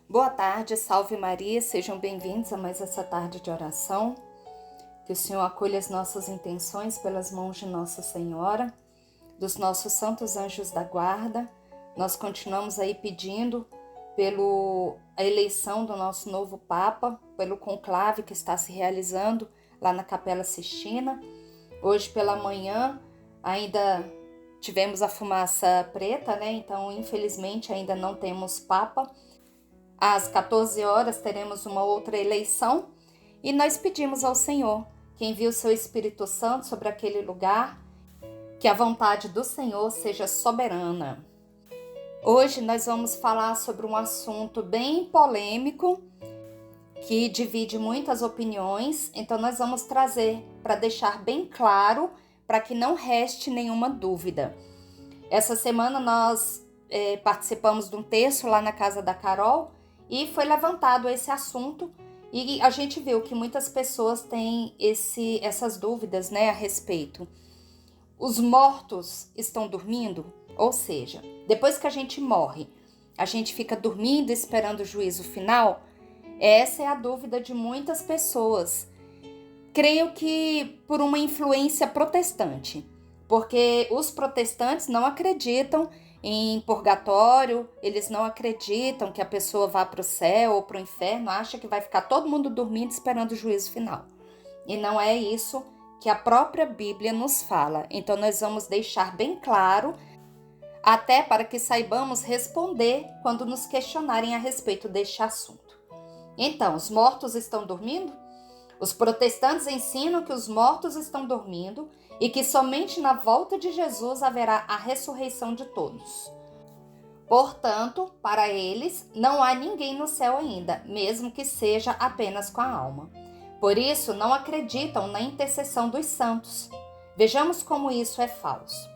Boa tarde, salve Maria, sejam bem-vindos a mais essa tarde de oração. Que o Senhor acolha as nossas intenções pelas mãos de Nossa Senhora, dos nossos santos anjos da guarda. Nós continuamos aí pedindo pela eleição do nosso novo Papa, pelo conclave que está se realizando lá na Capela Sistina. Hoje pela manhã ainda tivemos a fumaça preta, né? Então, infelizmente, ainda não temos Papa. Às 14 horas teremos uma outra eleição e nós pedimos ao Senhor que envie o seu Espírito Santo sobre aquele lugar, que a vontade do Senhor seja soberana. Hoje nós vamos falar sobre um assunto bem polêmico que divide muitas opiniões, então nós vamos trazer para deixar bem claro, para que não reste nenhuma dúvida. Essa semana nós participamos de um terço lá na casa da Carol e foi levantado esse assunto e a gente viu que muitas pessoas têm essas dúvidas, né, a respeito. Os mortos estão dormindo? Ou seja, depois que a gente morre, a gente fica dormindo esperando o juízo final? Essa é a dúvida de muitas pessoas. Creio que por uma influência protestante, porque os protestantes não acreditam em purgatório, eles não acreditam que a pessoa vá para o céu ou para o inferno, acha que vai ficar todo mundo dormindo esperando o juízo final. E não é isso que a própria Bíblia nos fala. Então nós vamos deixar bem claro, até para que saibamos responder quando nos questionarem a respeito deste assunto. Então, os mortos estão dormindo? Os protestantes ensinam que os mortos estão dormindo e que somente na volta de Jesus haverá a ressurreição de todos. Portanto, para eles, não há ninguém no céu ainda, mesmo que seja apenas com a alma. Por isso, não acreditam na intercessão dos santos. Vejamos como isso é falso.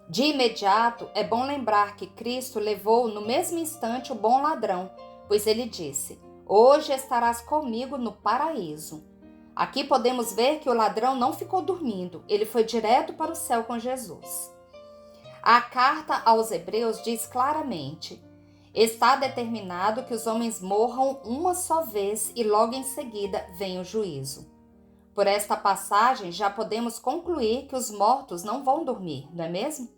De imediato, é bom lembrar que Cristo levou no mesmo instante o bom ladrão, pois ele disse: "Hoje estarás comigo no paraíso." Aqui podemos ver que o ladrão não ficou dormindo, ele foi direto para o céu com Jesus. A carta aos Hebreus diz claramente: "Está determinado que os homens morram uma só vez e logo em seguida vem o juízo." Por esta passagem já podemos concluir que os mortos não vão dormir, não é mesmo?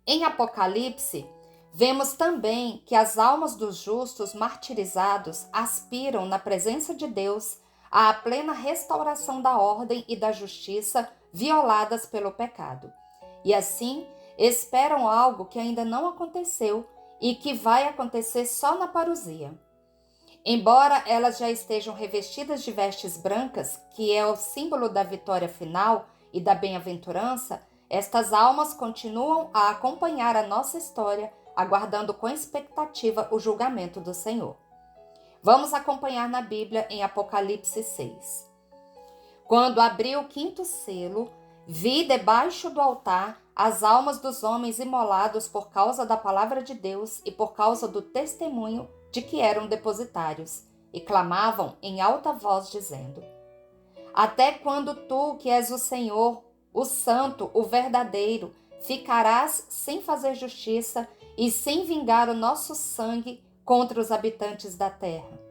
Em Apocalipse, vemos também que as almas dos justos martirizados aspiram na presença de Deus à plena restauração da ordem e da justiça violadas pelo pecado. E assim, esperam algo que ainda não aconteceu e que vai acontecer só na parousia. Embora elas já estejam revestidas de vestes brancas, que é o símbolo da vitória final e da bem-aventurança, estas almas continuam a acompanhar a nossa história, aguardando com expectativa o julgamento do Senhor. Vamos acompanhar na Bíblia em Apocalipse 6. Quando abri o quinto selo, vi debaixo do altar as almas dos homens imolados por causa da palavra de Deus e por causa do testemunho de que eram depositários, e clamavam em alta voz, dizendo: "Até quando tu, que és o Senhor, o Santo, o verdadeiro, ficarás sem fazer justiça e sem vingar o nosso sangue contra os habitantes da terra?"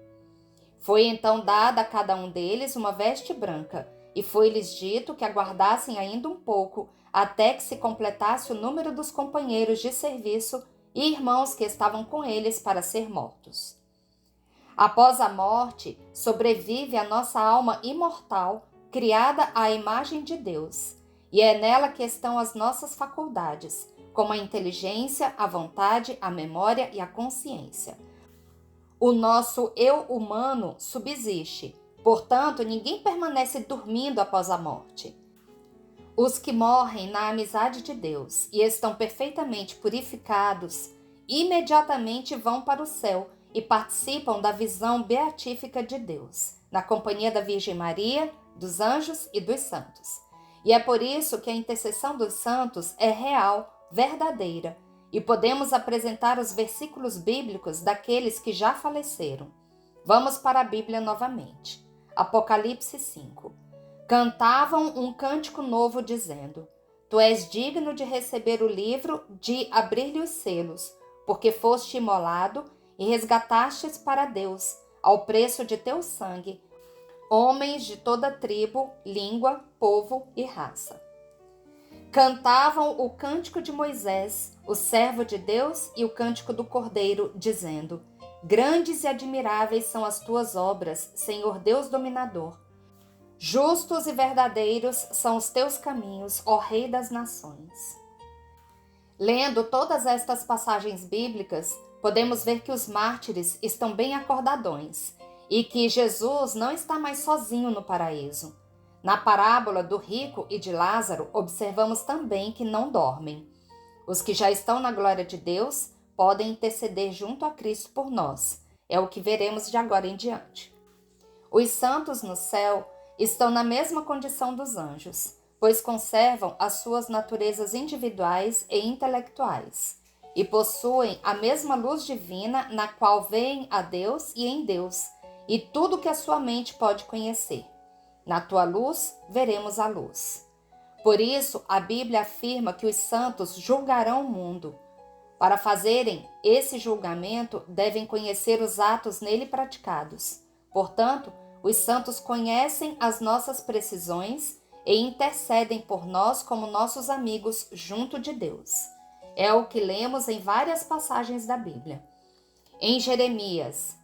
Foi então dada a cada um deles uma veste branca, e foi-lhes dito que aguardassem ainda um pouco, até que se completasse o número dos companheiros de serviço e irmãos que estavam com eles para ser mortos. Após a morte, sobrevive a nossa alma imortal, criada à imagem de Deus, e é nela que estão as nossas faculdades, como a inteligência, a vontade, a memória e a consciência. O nosso eu humano subsiste, portanto, ninguém permanece dormindo após a morte. Os que morrem na amizade de Deus e estão perfeitamente purificados, imediatamente vão para o céu e participam da visão beatífica de Deus, na companhia da Virgem Maria, dos anjos e dos santos. E é por isso que a intercessão dos santos é real, verdadeira, e podemos apresentar os versículos bíblicos daqueles que já faleceram. Vamos para a Bíblia novamente. Apocalipse 5. Cantavam um cântico novo dizendo: "Tu és digno de receber o livro, de abrir-lhe os selos, porque foste imolado e resgatastes para Deus, ao preço de teu sangue, homens de toda tribo, língua, povo e raça. Cantavam o cântico de Moisés, o servo de Deus, e o cântico do Cordeiro, dizendo: Grandes e admiráveis são as tuas obras, Senhor Deus dominador. Justos e verdadeiros são os teus caminhos, ó Rei das nações. Lendo todas estas passagens bíblicas, podemos ver que os mártires estão bem acordadões e que Jesus não está mais sozinho no paraíso. Na parábola do rico e de Lázaro, observamos também que não dormem. Os que já estão na glória de Deus podem interceder junto a Cristo por nós. É o que veremos de agora em diante. Os santos no céu estão na mesma condição dos anjos, pois conservam as suas naturezas individuais e intelectuais, e possuem a mesma luz divina na qual veem a Deus e em Deus, e tudo que a sua mente pode conhecer. Na tua luz, veremos a luz. Por isso, a Bíblia afirma que os santos julgarão o mundo. Para fazerem esse julgamento, devem conhecer os atos nele praticados. Portanto, os santos conhecem as nossas precisões e intercedem por nós como nossos amigos junto de Deus. É o que lemos em várias passagens da Bíblia. Em Jeremias: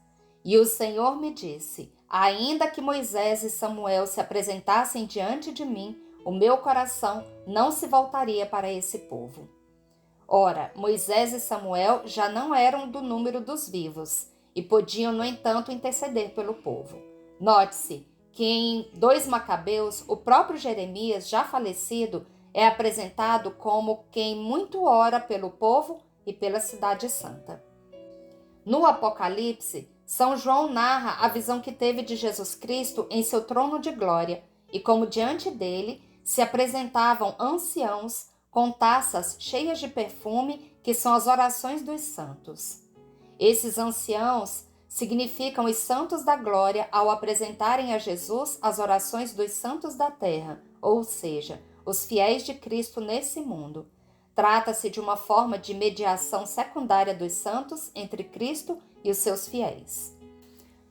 E o Senhor me disse: Ainda que Moisés e Samuel se apresentassem diante de mim, o meu coração não se voltaria para esse povo. Ora, Moisés e Samuel já não eram do número dos vivos e podiam, no entanto, interceder pelo povo. Note-se que em 2 Macabeus, o próprio Jeremias, já falecido, é apresentado como quem muito ora pelo povo e pela cidade santa. No Apocalipse, São João narra a visão que teve de Jesus Cristo em seu trono de glória e como diante dele se apresentavam anciãos com taças cheias de perfume, que são as orações dos santos. Esses anciãos significam os santos da glória ao apresentarem a Jesus as orações dos santos da terra, ou seja, os fiéis de Cristo nesse mundo. Trata-se de uma forma de mediação secundária dos santos entre Cristo e os seus fiéis.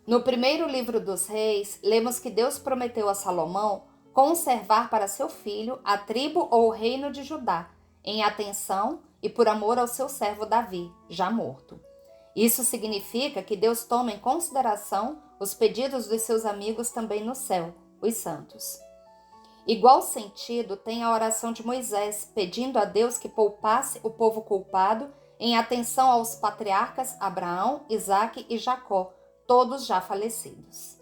No primeiro livro dos Reis, lemos que Deus prometeu a Salomão conservar para seu filho a tribo ou o reino de Judá, em atenção e por amor ao seu servo Davi, já morto. Isso significa que Deus toma em consideração os pedidos dos seus amigos também no céu, os santos. Igual sentido tem a oração de Moisés, pedindo a Deus que poupasse o povo culpado em atenção aos patriarcas Abraão, Isaque e Jacó, todos já falecidos.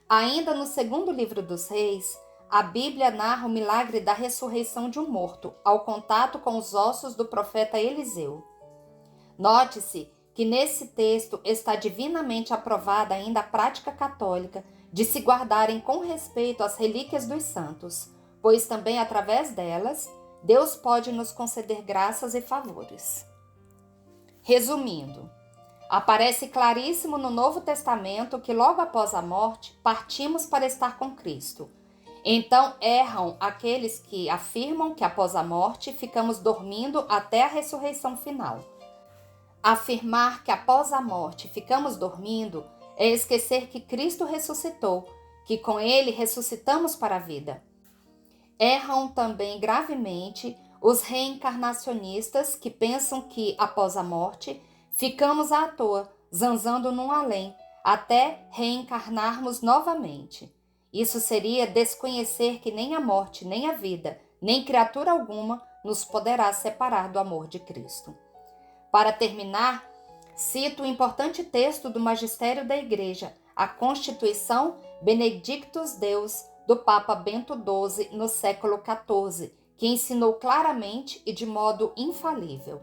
Ainda no segundo livro dos Reis, a Bíblia narra o milagre da ressurreição de um morto, ao contato com os ossos do profeta Eliseu. Note-se que nesse texto está divinamente aprovada ainda a prática católica de se guardarem com respeito as relíquias dos santos, pois também através delas, Deus pode nos conceder graças e favores. Resumindo, aparece claríssimo no Novo Testamento que logo após a morte, partimos para estar com Cristo. Então erram aqueles que afirmam que após a morte ficamos dormindo até a ressurreição final. Afirmar que após a morte ficamos dormindo é esquecer que Cristo ressuscitou, que com ele ressuscitamos para a vida. Erram também gravemente os reencarnacionistas que pensam que após a morte ficamos à toa, zanzando num além, até reencarnarmos novamente. Isso seria desconhecer que nem a morte, nem a vida, nem criatura alguma nos poderá separar do amor de Cristo. Para terminar, cito o importante texto do Magistério da Igreja, a Constituição Benedictus Deus, do Papa Bento XII, no século XIV, que ensinou claramente e de modo infalível.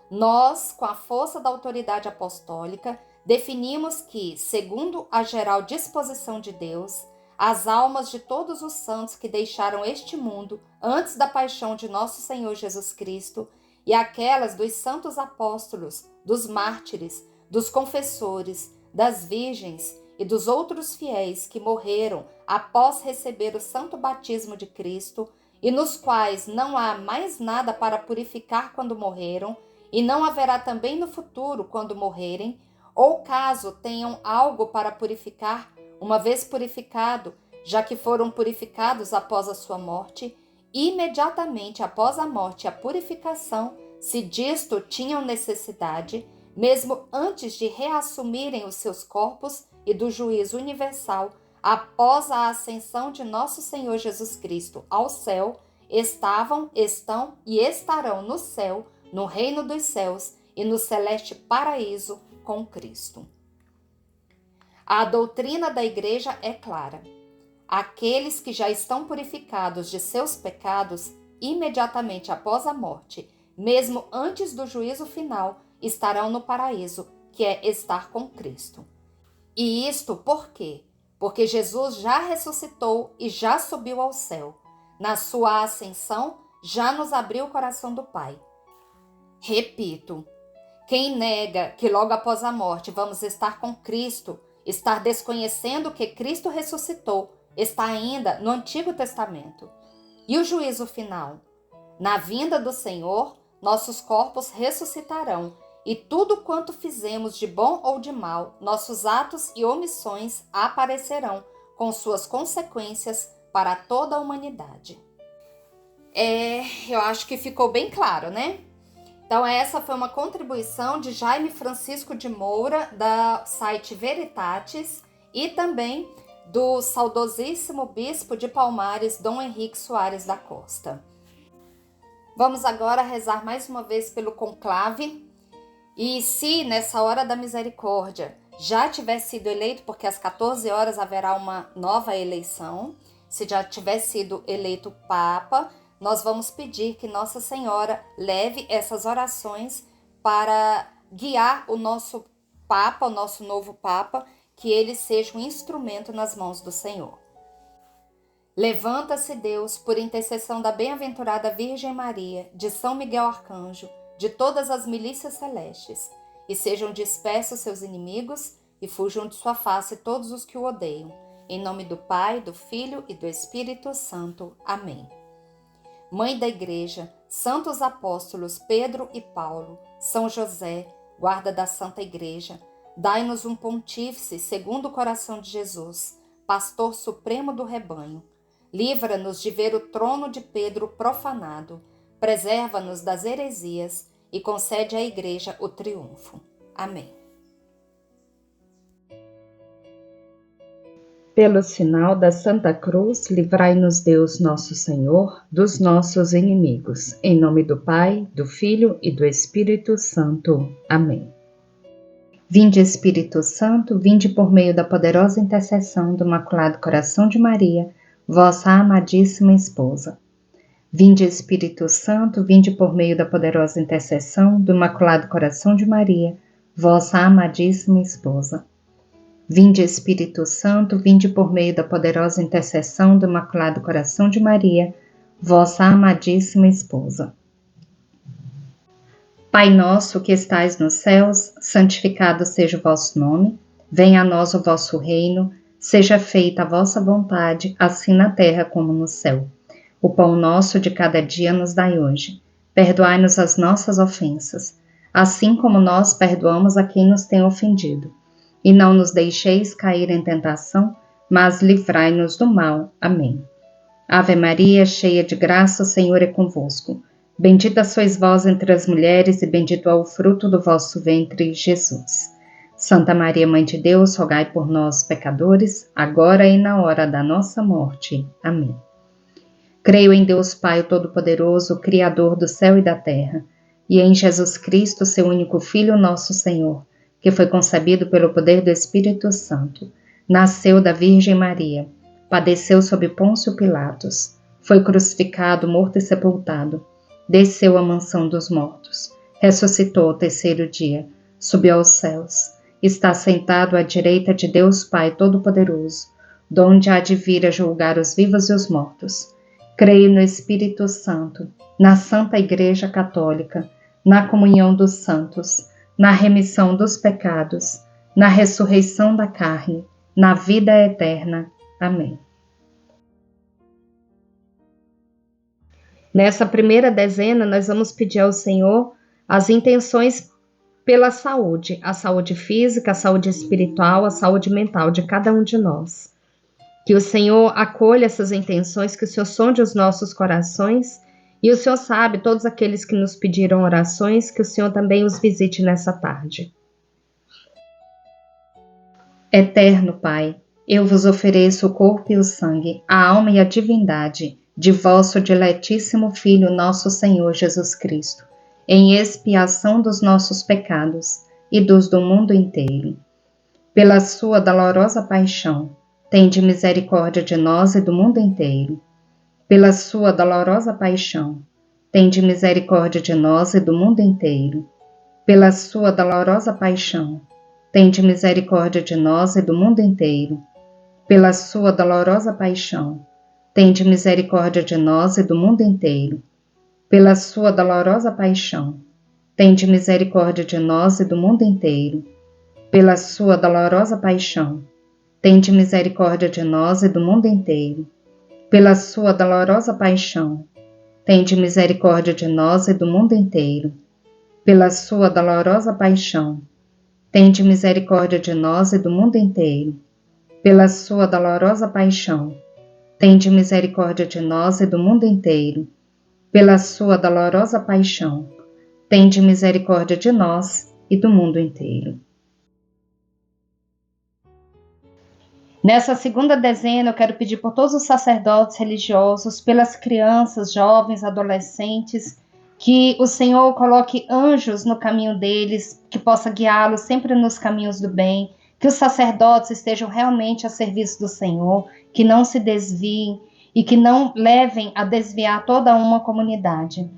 Nós, com a força da autoridade apostólica, definimos que, segundo a geral disposição de Deus, as almas de todos os santos que deixaram este mundo antes da paixão de nosso Senhor Jesus Cristo e aquelas dos santos apóstolos, dos mártires, dos confessores, das virgens e dos outros fiéis que morreram após receber o santo batismo de Cristo e nos quais não há mais nada para purificar quando morreram, e não haverá também no futuro, quando morrerem, ou caso tenham algo para purificar, uma vez purificado, já que foram purificados após a sua morte, imediatamente após a morte e a purificação, se disto tinham necessidade, mesmo antes de reassumirem os seus corpos e do juízo universal, após a ascensão de nosso Senhor Jesus Cristo ao céu, estavam, estão e estarão no céu, no reino dos céus e no celeste paraíso com Cristo. A doutrina da igreja é clara. Aqueles que já estão purificados de seus pecados, imediatamente após a morte, mesmo antes do juízo final, estarão no paraíso, que é estar com Cristo. E isto por quê? Porque Jesus já ressuscitou e já subiu ao céu. Na sua ascensão, já nos abriu o coração do Pai. Repito, quem nega que logo após a morte vamos estar com Cristo, estar desconhecendo que Cristo ressuscitou, está ainda no Antigo Testamento. E o juízo final? Na vinda do Senhor, nossos corpos ressuscitarão, e tudo quanto fizemos de bom ou de mal, nossos atos e omissões aparecerão com suas consequências para toda a humanidade. Eu acho que ficou bem claro, né? Então essa foi uma contribuição de Jaime Francisco de Moura, da site Veritatis, e também do saudosíssimo bispo de Palmares, Dom Henrique Soares da Costa. Vamos agora rezar mais uma vez pelo conclave. E se nessa hora da misericórdia já tiver sido eleito, porque às 14 horas haverá uma nova eleição, se já tiver sido eleito Papa, nós vamos pedir que Nossa Senhora leve essas orações para guiar o nosso Papa, o nosso novo Papa, que ele seja um instrumento nas mãos do Senhor. Levanta-se Deus, por intercessão da bem-aventurada Virgem Maria, de São Miguel Arcanjo, de todas as milícias celestes, e sejam dispersos seus inimigos, e fujam de sua face todos os que o odeiam. Em nome do Pai, do Filho e do Espírito Santo. Amém. Mãe da Igreja, santos apóstolos Pedro e Paulo, São José, guarda da Santa Igreja, dai-nos um pontífice segundo o coração de Jesus, pastor supremo do rebanho. Livra-nos de ver o trono de Pedro profanado, preserva-nos das heresias e concede à Igreja o triunfo. Amém. Pelo sinal da Santa Cruz, livrai-nos Deus nosso Senhor dos nossos inimigos. Em nome do Pai, do Filho e do Espírito Santo. Amém. Vinde, Espírito Santo, vinde por meio da poderosa intercessão do Imaculado Coração de Maria, vossa amadíssima esposa. Vinde, Espírito Santo, vinde por meio da poderosa intercessão do Imaculado Coração de Maria, vossa amadíssima esposa. Vinde, Espírito Santo, vinde por meio da poderosa intercessão do Imaculado Coração de Maria, vossa amadíssima esposa. Pai nosso que estais nos céus, santificado seja o vosso nome, venha a nós o vosso reino, seja feita a vossa vontade, assim na terra como no céu. O pão nosso de cada dia nos dai hoje. Perdoai-nos as nossas ofensas, assim como nós perdoamos a quem nos tem ofendido. E não nos deixeis cair em tentação, mas livrai-nos do mal. Amém. Ave Maria, cheia de graça, o Senhor é convosco. Bendita sois vós entre as mulheres, e bendito é o fruto do vosso ventre, Jesus. Santa Maria, Mãe de Deus, rogai por nós, pecadores, agora e na hora da nossa morte. Amém. Creio em Deus Pai Todo-Poderoso, Criador do céu e da terra, e em Jesus Cristo, seu único Filho, nosso Senhor, que foi concebido pelo poder do Espírito Santo, nasceu da Virgem Maria, padeceu sob Pôncio Pilatos, foi crucificado, morto e sepultado, desceu à mansão dos mortos, ressuscitou ao terceiro dia, subiu aos céus, está sentado à direita de Deus Pai Todo-Poderoso, donde há de vir a julgar os vivos e os mortos. Creio no Espírito Santo, na Santa Igreja Católica, na comunhão dos santos, na remissão dos pecados, na ressurreição da carne, na vida eterna. Amém. Nessa primeira dezena, nós vamos pedir ao Senhor as intenções pela saúde, a saúde física, a saúde espiritual, a saúde mental de cada um de nós. Que o Senhor acolha essas intenções, que o Senhor sonde os nossos corações, e o Senhor sabe todos aqueles que nos pediram orações, que o Senhor também os visite nessa tarde. Eterno Pai, eu vos ofereço o corpo e o sangue, a alma e a divindade de vosso diletíssimo Filho, nosso Senhor Jesus Cristo, em expiação dos nossos pecados e dos do mundo inteiro. Pela sua dolorosa paixão, tende misericórdia de nós e do mundo inteiro. Pela sua dolorosa paixão, tende misericórdia de nós e do mundo inteiro. Pela sua dolorosa paixão, tende misericórdia de nós e do mundo inteiro. Pela sua dolorosa paixão, tende misericórdia de nós e do mundo inteiro. Pela sua dolorosa paixão, tende misericórdia de nós e do mundo inteiro. Pela sua dolorosa paixão, tende misericórdia de nós e do mundo inteiro. Pela sua dolorosa paixão, tende misericórdia de nós e do mundo inteiro. Pela sua dolorosa paixão, tende misericórdia de nós e do mundo inteiro. Pela sua dolorosa paixão, tende misericórdia de nós e do mundo inteiro. Pela sua dolorosa paixão, tende misericórdia de nós e do mundo inteiro. Nessa segunda dezena, eu quero pedir por todos os sacerdotes religiosos, pelas crianças, jovens, adolescentes, que o Senhor coloque anjos no caminho deles, que possa guiá-los sempre nos caminhos do bem, que os sacerdotes estejam realmente a serviço do Senhor, que não se desviem e que não levem a desviar toda uma comunidade.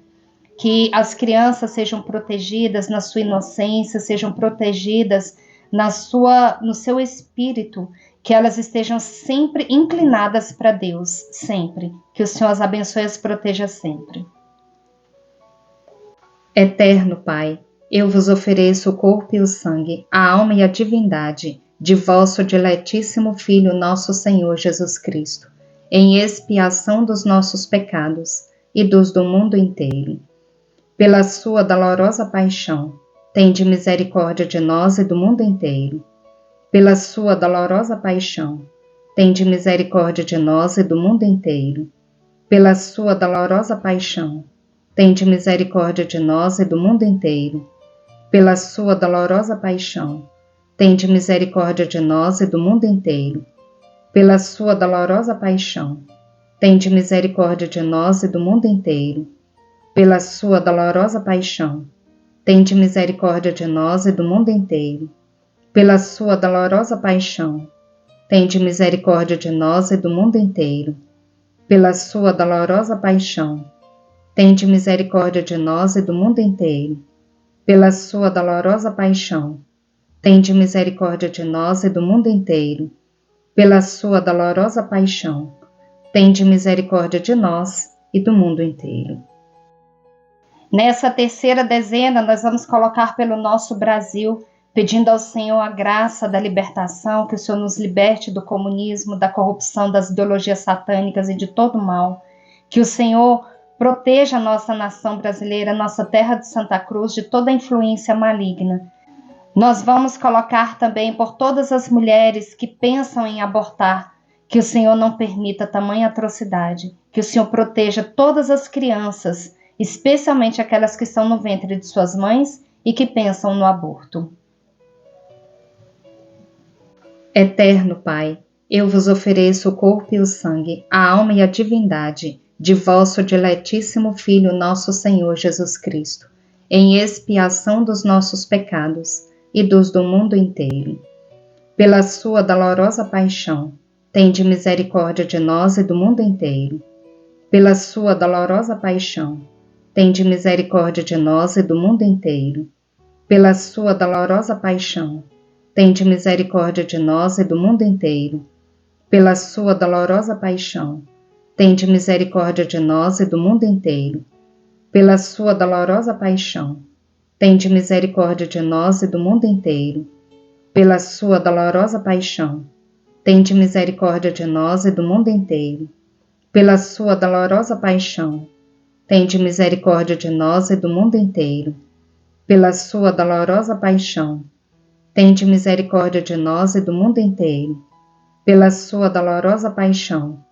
Que as crianças sejam protegidas na sua inocência, sejam protegidas no seu espírito, que elas estejam sempre inclinadas para Deus, sempre. Que o Senhor as abençoe e as proteja sempre. Eterno Pai, eu vos ofereço o corpo e o sangue, a alma e a divindade de vosso diletíssimo Filho, nosso Senhor Jesus Cristo, em expiação dos nossos pecados e dos do mundo inteiro. Pela sua dolorosa paixão, tende misericórdia de nós e do mundo inteiro. Pela sua dolorosa paixão, tende misericórdia de nós e do mundo inteiro. Pela sua dolorosa paixão, tende misericórdia de nós e do mundo inteiro. Pela sua dolorosa paixão, tende misericórdia de nós e do mundo inteiro. Pela sua dolorosa paixão, tende misericórdia de nós e do mundo inteiro. Pela sua dolorosa paixão, tende misericórdia de nós e do mundo inteiro. Pela sua dolorosa paixão, tende misericórdia de nós e do mundo inteiro. Pela sua dolorosa paixão, tende misericórdia de nós e do mundo inteiro. Pela sua dolorosa paixão, tende misericórdia de nós e do mundo inteiro. Pela sua dolorosa paixão, tende misericórdia de nós e do mundo inteiro. Nessa terceira dezena, nós vamos colocar pelo nosso Brasil, pedindo ao Senhor a graça da libertação, que o Senhor nos liberte do comunismo, da corrupção, das ideologias satânicas e de todo mal. Que o Senhor proteja a nossa nação brasileira, nossa terra de Santa Cruz, de toda influência maligna. Nós vamos colocar também por todas as mulheres que pensam em abortar, que o Senhor não permita tamanha atrocidade, que o Senhor proteja todas as crianças, especialmente aquelas que estão no ventre de suas mães e que pensam no aborto. Eterno Pai, eu vos ofereço o corpo e o sangue, a alma e a divindade de vosso diletíssimo Filho, nosso Senhor Jesus Cristo, em expiação dos nossos pecados e dos do mundo inteiro. Pela sua dolorosa paixão, tende misericórdia de nós e do mundo inteiro. Pela sua dolorosa paixão, tende misericórdia de nós e do mundo inteiro. Pela sua dolorosa paixão, tende misericórdia de nós e do mundo inteiro. Pela sua dolorosa paixão, tende misericórdia de nós e do mundo inteiro. Pela sua dolorosa paixão, tende misericórdia de nós e do mundo inteiro. Pela sua dolorosa paixão, tende misericórdia de nós e do mundo inteiro. Pela sua dolorosa paixão, tende misericórdia de nós e do mundo inteiro. pela sua dolorosa paixão, tende misericórdia de nós e do mundo inteiro. Pela sua dolorosa paixão,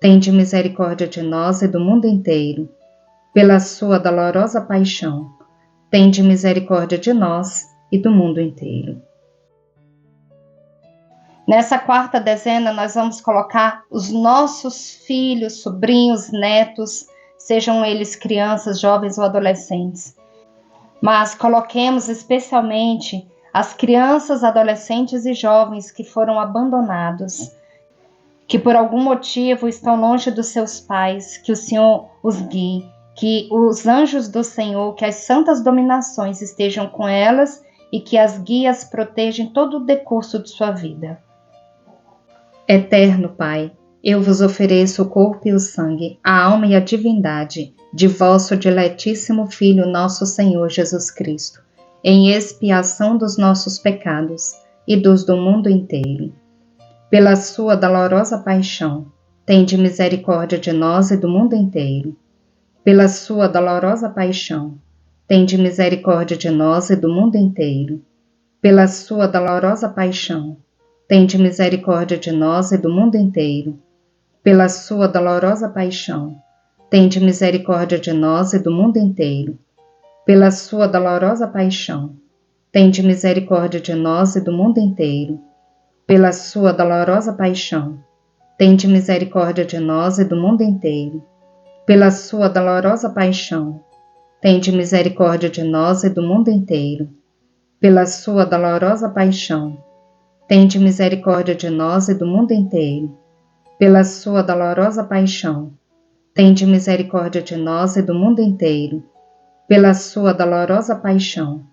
tende misericórdia de nós e do mundo inteiro. Pela sua dolorosa paixão, tende misericórdia de nós e do mundo inteiro. Nessa quarta dezena, nós vamos colocar os nossos filhos, sobrinhos, netos, sejam eles crianças, jovens ou adolescentes. Mas coloquemos especialmente as crianças, adolescentes e jovens que foram abandonados, que por algum motivo estão longe dos seus pais, que o Senhor os guie, que os anjos do Senhor, que as santas dominações estejam com elas e que as guias protejam todo o decurso de sua vida. Eterno Pai, eu vos ofereço o corpo e o sangue, a alma e a divindade de vosso diletíssimo Filho, nosso Senhor Jesus Cristo, em expiação dos nossos pecados e dos do mundo inteiro. Pela sua dolorosa paixão, tende misericórdia de nós e do mundo inteiro. Pela sua dolorosa paixão, tende misericórdia de nós e do mundo inteiro. Pela sua dolorosa paixão, tende misericórdia de nós e do mundo inteiro. Pela sua dolorosa paixão, tende misericórdia de nós e do mundo inteiro. Pela sua dolorosa paixão, tende misericórdia de nós e do mundo inteiro. Pela sua dolorosa paixão, tende misericórdia de nós e do mundo inteiro. Pela sua dolorosa paixão, tende misericórdia de nós e do mundo inteiro. Pela sua dolorosa paixão, tende misericórdia de nós e do mundo inteiro. Pela sua dolorosa paixão, tende misericórdia de nós e do mundo inteiro. Pela sua dolorosa paixão,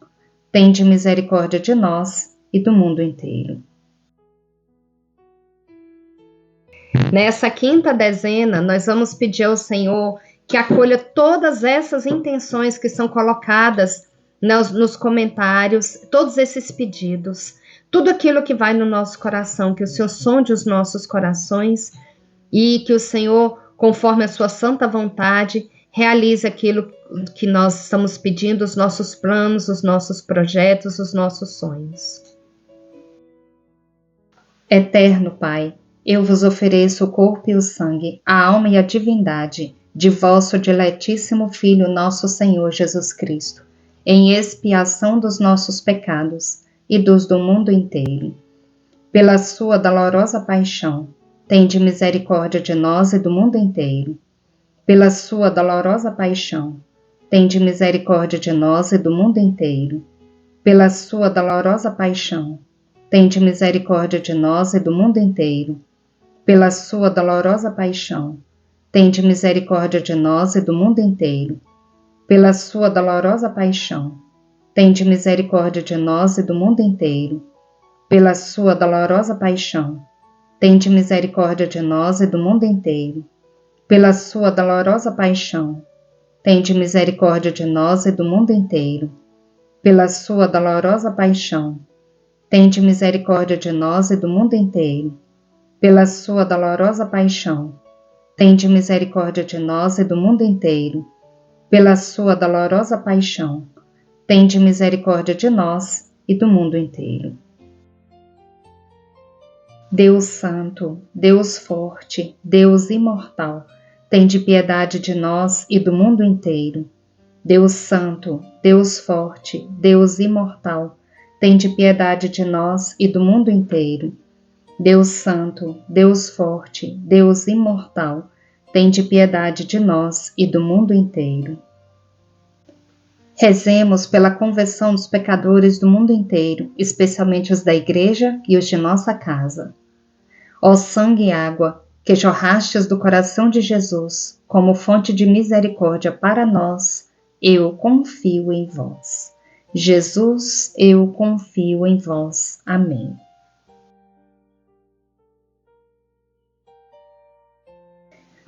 tende misericórdia de nós e do mundo inteiro. Nessa quinta dezena, nós vamos pedir ao Senhor que acolha todas essas intenções que são colocadas nos comentários, todos esses pedidos, tudo aquilo que vai no nosso coração, que o Senhor sonde os nossos corações e que o Senhor, conforme a sua santa vontade, realize aquilo que nós estamos pedindo, os nossos planos, os nossos projetos, os nossos sonhos. Eterno Pai, eu vos ofereço o corpo e o sangue, a alma e a divindade de vosso diletíssimo Filho, nosso Senhor Jesus Cristo, em expiação dos nossos pecados e dos do mundo inteiro. Pela sua dolorosa paixão, tende misericórdia de nós e do mundo inteiro. Pela sua dolorosa paixão, tende misericórdia de nós e do mundo inteiro. Pela sua dolorosa paixão, tende misericórdia de nós e do mundo inteiro. Pela sua dolorosa paixão, tende misericórdia de nós e do mundo inteiro. Pela sua dolorosa paixão, tende misericórdia de nós e do mundo inteiro. Pela sua dolorosa paixão, tende misericórdia de nós e do mundo inteiro. Pela sua dolorosa paixão, tende misericórdia de nós e do mundo inteiro. Pela sua dolorosa paixão, tende misericórdia de nós e do mundo inteiro. Pela sua dolorosa paixão, tende misericórdia de nós e do mundo inteiro. Pela sua dolorosa paixão, tende misericórdia de nós e do mundo inteiro. Deus Santo, Deus Forte, Deus Imortal, tende piedade de nós e do mundo inteiro. Deus Santo, Deus Forte, Deus Imortal, tende piedade de nós e do mundo inteiro. Deus Santo, Deus Forte, Deus Imortal, tende piedade de nós e do mundo inteiro. Rezemos pela conversão dos pecadores do mundo inteiro, especialmente os da Igreja e os de nossa casa. Ó sangue e água, que jorrastes do coração de Jesus, como fonte de misericórdia para nós, eu confio em vós. Jesus, eu confio em vós. Amém.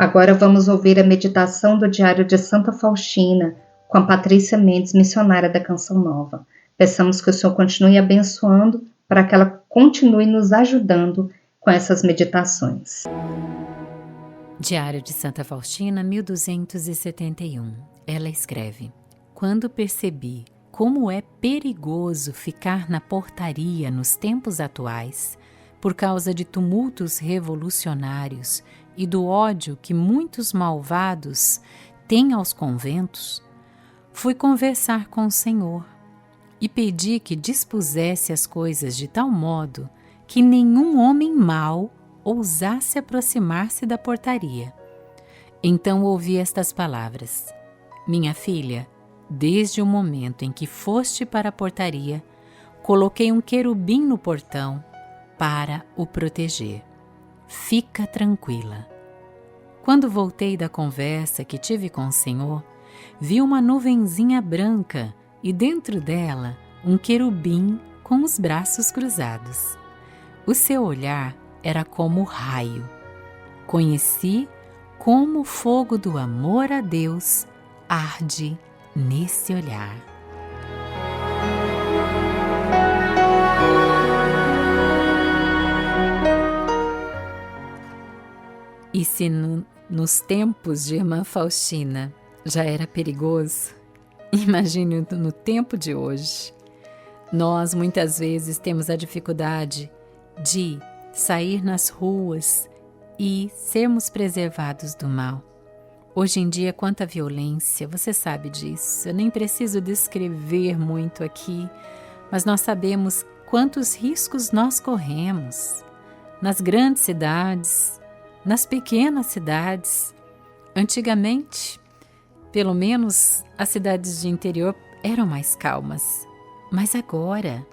Agora vamos ouvir a meditação do Diário de Santa Faustina, com a Patrícia Mendes, missionária da Canção Nova. Peçamos que o Senhor continue abençoando para que ela continue nos ajudando com essas meditações. Diário de Santa Faustina, 1271. Ela escreve: Quando percebi como é perigoso ficar na portaria nos tempos atuais, por causa de tumultos revolucionários e do ódio que muitos malvados têm aos conventos, fui conversar com o Senhor e pedi que dispusesse as coisas de tal modo que nenhum homem mau ousasse aproximar-se da portaria. Então ouvi estas palavras: minha filha, desde o momento em que foste para a portaria, coloquei um querubim no portão para o proteger. Fica tranquila. Quando voltei da conversa que tive com o Senhor, vi uma nuvenzinha branca e dentro dela um querubim com os braços cruzados. O seu olhar era como raio. Conheci como o fogo do amor a Deus arde nesse olhar. E se nos tempos de Irmã Faustina já era perigoso, imagine no tempo de hoje. Nós muitas vezes temos a dificuldade de sair nas ruas e sermos preservados do mal. Hoje em dia, quanta violência, você sabe disso. Eu nem preciso descrever muito aqui, mas nós sabemos quantos riscos nós corremos nas grandes cidades, nas pequenas cidades. Antigamente, pelo menos as cidades de interior eram mais calmas, mas agora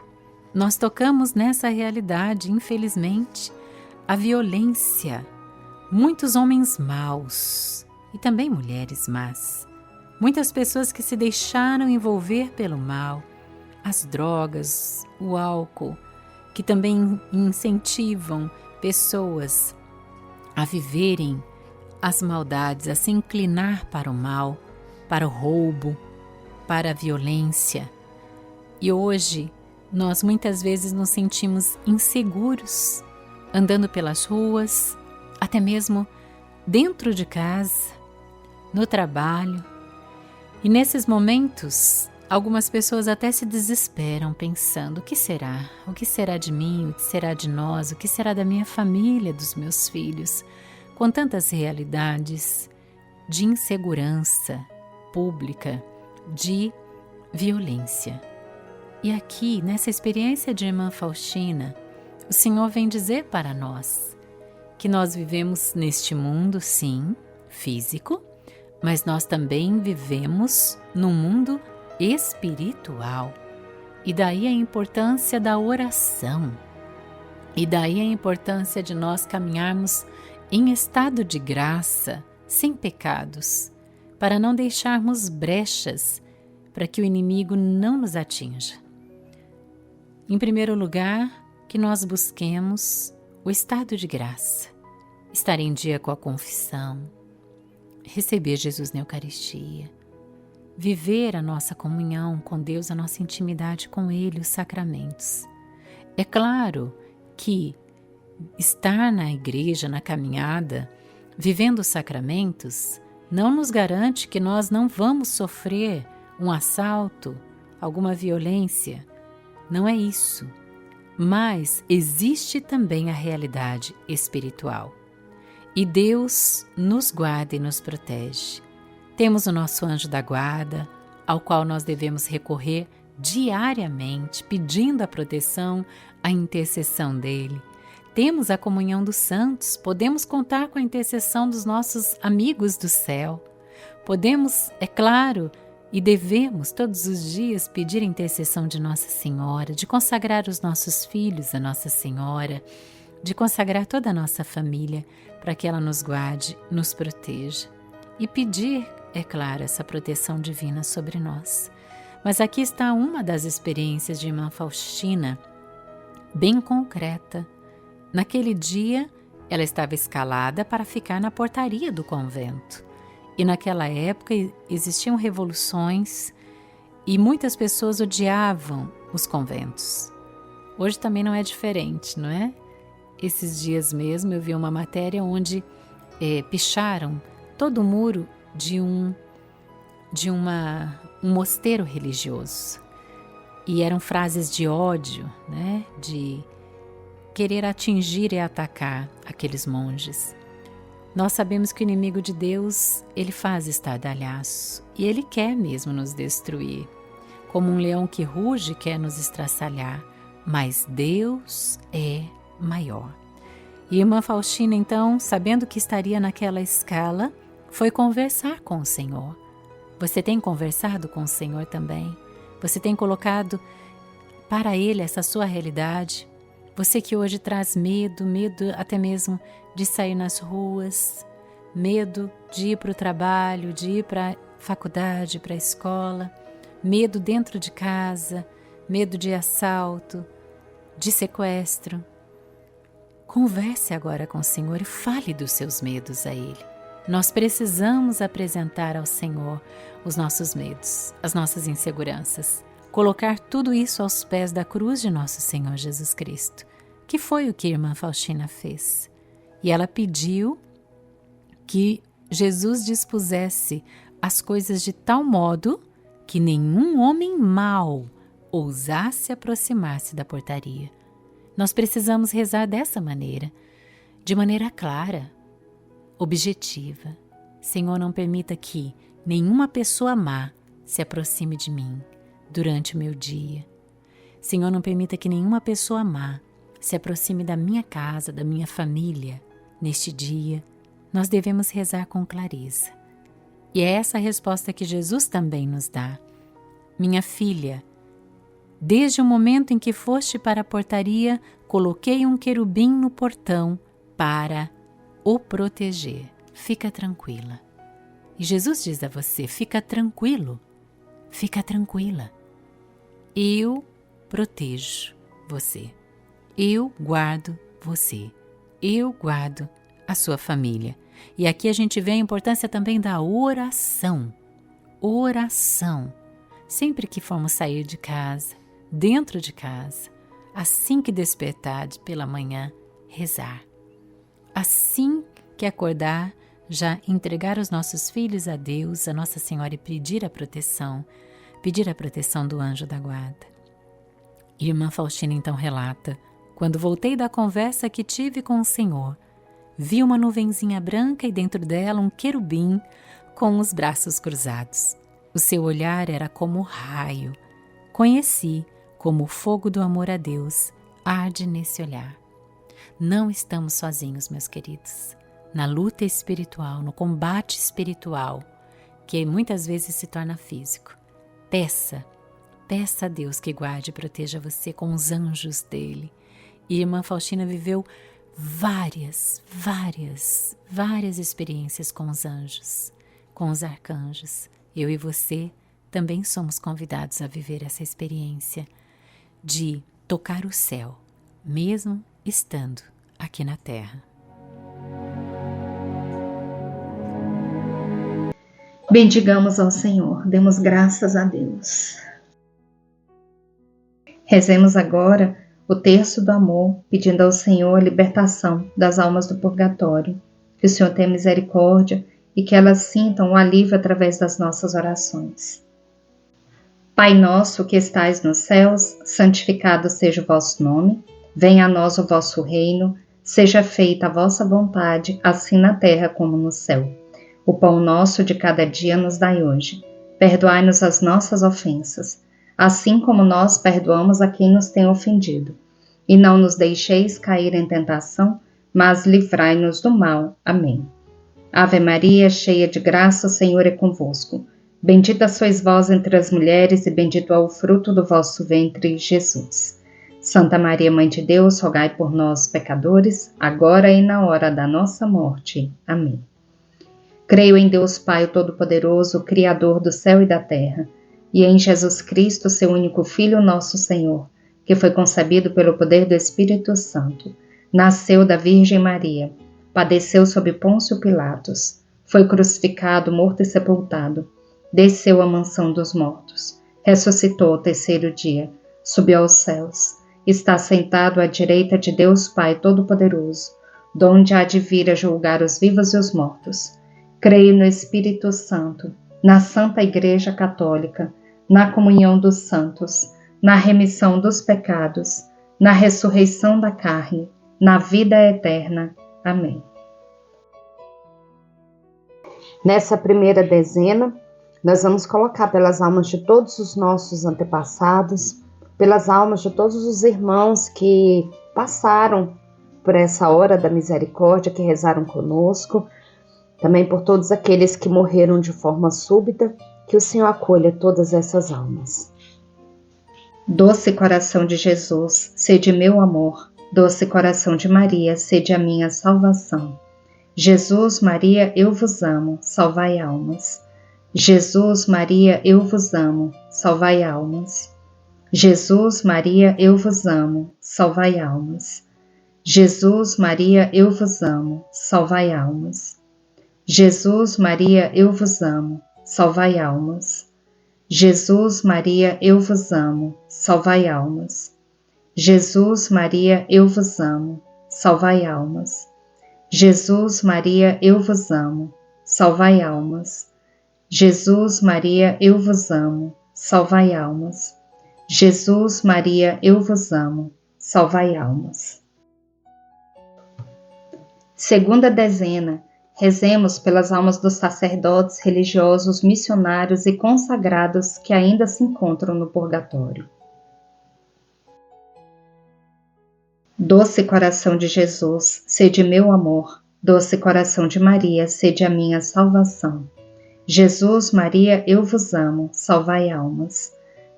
nós tocamos nessa realidade, infelizmente, a violência, muitos homens maus e também mulheres más, muitas pessoas que se deixaram envolver pelo mal, as drogas, o álcool, que também incentivam pessoas a viverem as maldades, a se inclinar para o mal, para o roubo, para a violência. E hoje nós muitas vezes nos sentimos inseguros, andando pelas ruas, até mesmo dentro de casa, no trabalho. E nesses momentos, algumas pessoas até se desesperam pensando: o que será? O que será de mim? O que será de nós? O que será da minha família, dos meus filhos? Com tantas realidades de insegurança pública, de violência. E aqui, nessa experiência de Irmã Faustina, o Senhor vem dizer para nós que nós vivemos neste mundo, sim, físico, mas nós também vivemos num mundo espiritual. E daí a importância da oração. E daí a importância de nós caminharmos em estado de graça, sem pecados, para não deixarmos brechas para que o inimigo não nos atinja. Em primeiro lugar, que nós busquemos o estado de graça, estar em dia com a confissão, receber Jesus na Eucaristia, viver a nossa comunhão com Deus, a nossa intimidade com Ele, os sacramentos. É claro que estar na igreja, na caminhada, vivendo os sacramentos, não nos garante que nós não vamos sofrer um assalto, alguma violência. Não é isso. Mas existe também a realidade espiritual. E Deus nos guarda e nos protege. Temos o nosso anjo da guarda, ao qual nós devemos recorrer diariamente, pedindo a proteção, a intercessão dele. Temos a comunhão dos santos, podemos contar com a intercessão dos nossos amigos do céu. Podemos, é claro, e devemos todos os dias pedir a intercessão de Nossa Senhora, de consagrar os nossos filhos a Nossa Senhora, de consagrar toda a nossa família para que ela nos guarde, nos proteja. E pedir, é claro, essa proteção divina sobre nós. Mas aqui está uma das experiências de Irmã Faustina, bem concreta. Naquele dia, ela estava escalada para ficar na portaria do convento. E naquela época existiam revoluções e muitas pessoas odiavam os conventos. Hoje também não é diferente, não é? Esses dias mesmo eu vi uma matéria onde picharam todo o muro de um mosteiro religioso. E eram frases de ódio, né? De querer atingir e atacar aqueles monges. Nós sabemos que o inimigo de Deus, ele faz estardalhaço e ele quer mesmo nos destruir. Como um leão que ruge, quer nos estraçalhar, mas Deus é maior. E irmã Faustina, então, sabendo que estaria naquela escala, foi conversar com o Senhor. Você tem conversado com o Senhor também? Você tem colocado para Ele essa sua realidade? Você que hoje traz medo até mesmo de sair nas ruas, medo de ir para o trabalho, de ir para a faculdade, para a escola, medo dentro de casa, medo de assalto, de sequestro. Converse agora com o Senhor e fale dos seus medos a Ele. Nós precisamos apresentar ao Senhor os nossos medos, as nossas inseguranças, colocar tudo isso aos pés da cruz de nosso Senhor Jesus Cristo, que foi o que a irmã Faustina fez. E ela pediu que Jesus dispusesse as coisas de tal modo que nenhum homem mau ousasse aproximar-se da portaria. Nós precisamos rezar dessa maneira, de maneira clara, objetiva. Senhor, não permita que nenhuma pessoa má se aproxime de mim durante o meu dia. Senhor, não permita que nenhuma pessoa má se aproxime da minha casa, da minha família. Neste dia, nós devemos rezar com clareza. E é essa a resposta que Jesus também nos dá. Minha filha, desde o momento em que foste para a portaria, coloquei um querubim no portão para o proteger. Fica tranquila. E Jesus diz a você, fica tranquilo, fica tranquila. Eu protejo você. Eu guardo você. Eu guardo a sua família. E aqui a gente vê a importância também da oração. Oração. Sempre que formos sair de casa, dentro de casa, assim que despertar pela manhã, rezar. Assim que acordar, já entregar os nossos filhos a Deus, a Nossa Senhora, e pedir a proteção do anjo da guarda. Irmã Faustina então relata, quando voltei da conversa que tive com o Senhor, vi uma nuvenzinha branca e dentro dela um querubim com os braços cruzados. O seu olhar era como raio. Conheci como o fogo do amor a Deus arde nesse olhar. Não estamos sozinhos, meus queridos. Na luta espiritual, no combate espiritual, que muitas vezes se torna físico. Peça a Deus que guarde e proteja você com os anjos dele. E irmã Faustina viveu várias experiências com os anjos, com os arcanjos. Eu e você também somos convidados a viver essa experiência de tocar o céu, mesmo estando aqui na terra. Bendigamos ao Senhor, demos graças a Deus. Rezemos agora o terço do amor, pedindo ao Senhor a libertação das almas do purgatório, que o Senhor tenha misericórdia e que elas sintam o alívio através das nossas orações. Pai nosso que estais nos céus, santificado seja o vosso nome, venha a nós o vosso reino, seja feita a vossa vontade, assim na terra como no céu. O pão nosso de cada dia nos dai hoje. Perdoai-nos as nossas ofensas, assim como nós perdoamos a quem nos tem ofendido. E não nos deixeis cair em tentação, mas livrai-nos do mal. Amém. Ave Maria, cheia de graça, o Senhor é convosco. Bendita sois vós entre as mulheres, e bendito é o fruto do vosso ventre, Jesus. Santa Maria, Mãe de Deus, rogai por nós, pecadores, agora e na hora da nossa morte. Amém. Creio em Deus Pai Todo-Poderoso, Criador do céu e da terra, e em Jesus Cristo, seu único Filho, nosso Senhor, que foi concebido pelo poder do Espírito Santo, nasceu da Virgem Maria, padeceu sob Pôncio Pilatos, foi crucificado, morto e sepultado, desceu à mansão dos mortos, ressuscitou ao terceiro dia, subiu aos céus, está sentado à direita de Deus Pai Todo-Poderoso, donde há de vir a julgar os vivos e os mortos. Creio no Espírito Santo, na Santa Igreja Católica, na comunhão dos santos, na remissão dos pecados, na ressurreição da carne, na vida eterna. Amém. Nessa primeira dezena, nós vamos colocar pelas almas de todos os nossos antepassados, pelas almas de todos os irmãos que passaram por essa hora da misericórdia, que rezaram conosco, também por todos aqueles que morreram de forma súbita, que o Senhor acolha todas essas almas. Doce coração de Jesus, sede meu amor. Doce coração de Maria, sede a minha salvação. Jesus, Maria, eu vos amo, salvai almas. Jesus, Maria, eu vos amo, salvai almas. Jesus, Maria, eu vos amo, salvai almas. Jesus, Maria, eu vos amo, salvai almas. Jesus, Maria, eu vos amo, salvai almas. Jesus, Maria, eu vos amo, salvai almas. Jesus, Maria, eu vos amo, salvai almas. Jesus, Maria, eu vos amo, salvai almas. Jesus, Maria, eu vos amo, salvai almas. Jesus, Maria, eu vos amo, salvai almas. Segunda dezena, rezemos pelas almas dos sacerdotes, religiosos, missionários e consagrados que ainda se encontram no purgatório. Doce coração de Jesus, sede meu amor. Doce coração de Maria, sede a minha salvação. Jesus, Maria, eu vos amo, salvai almas.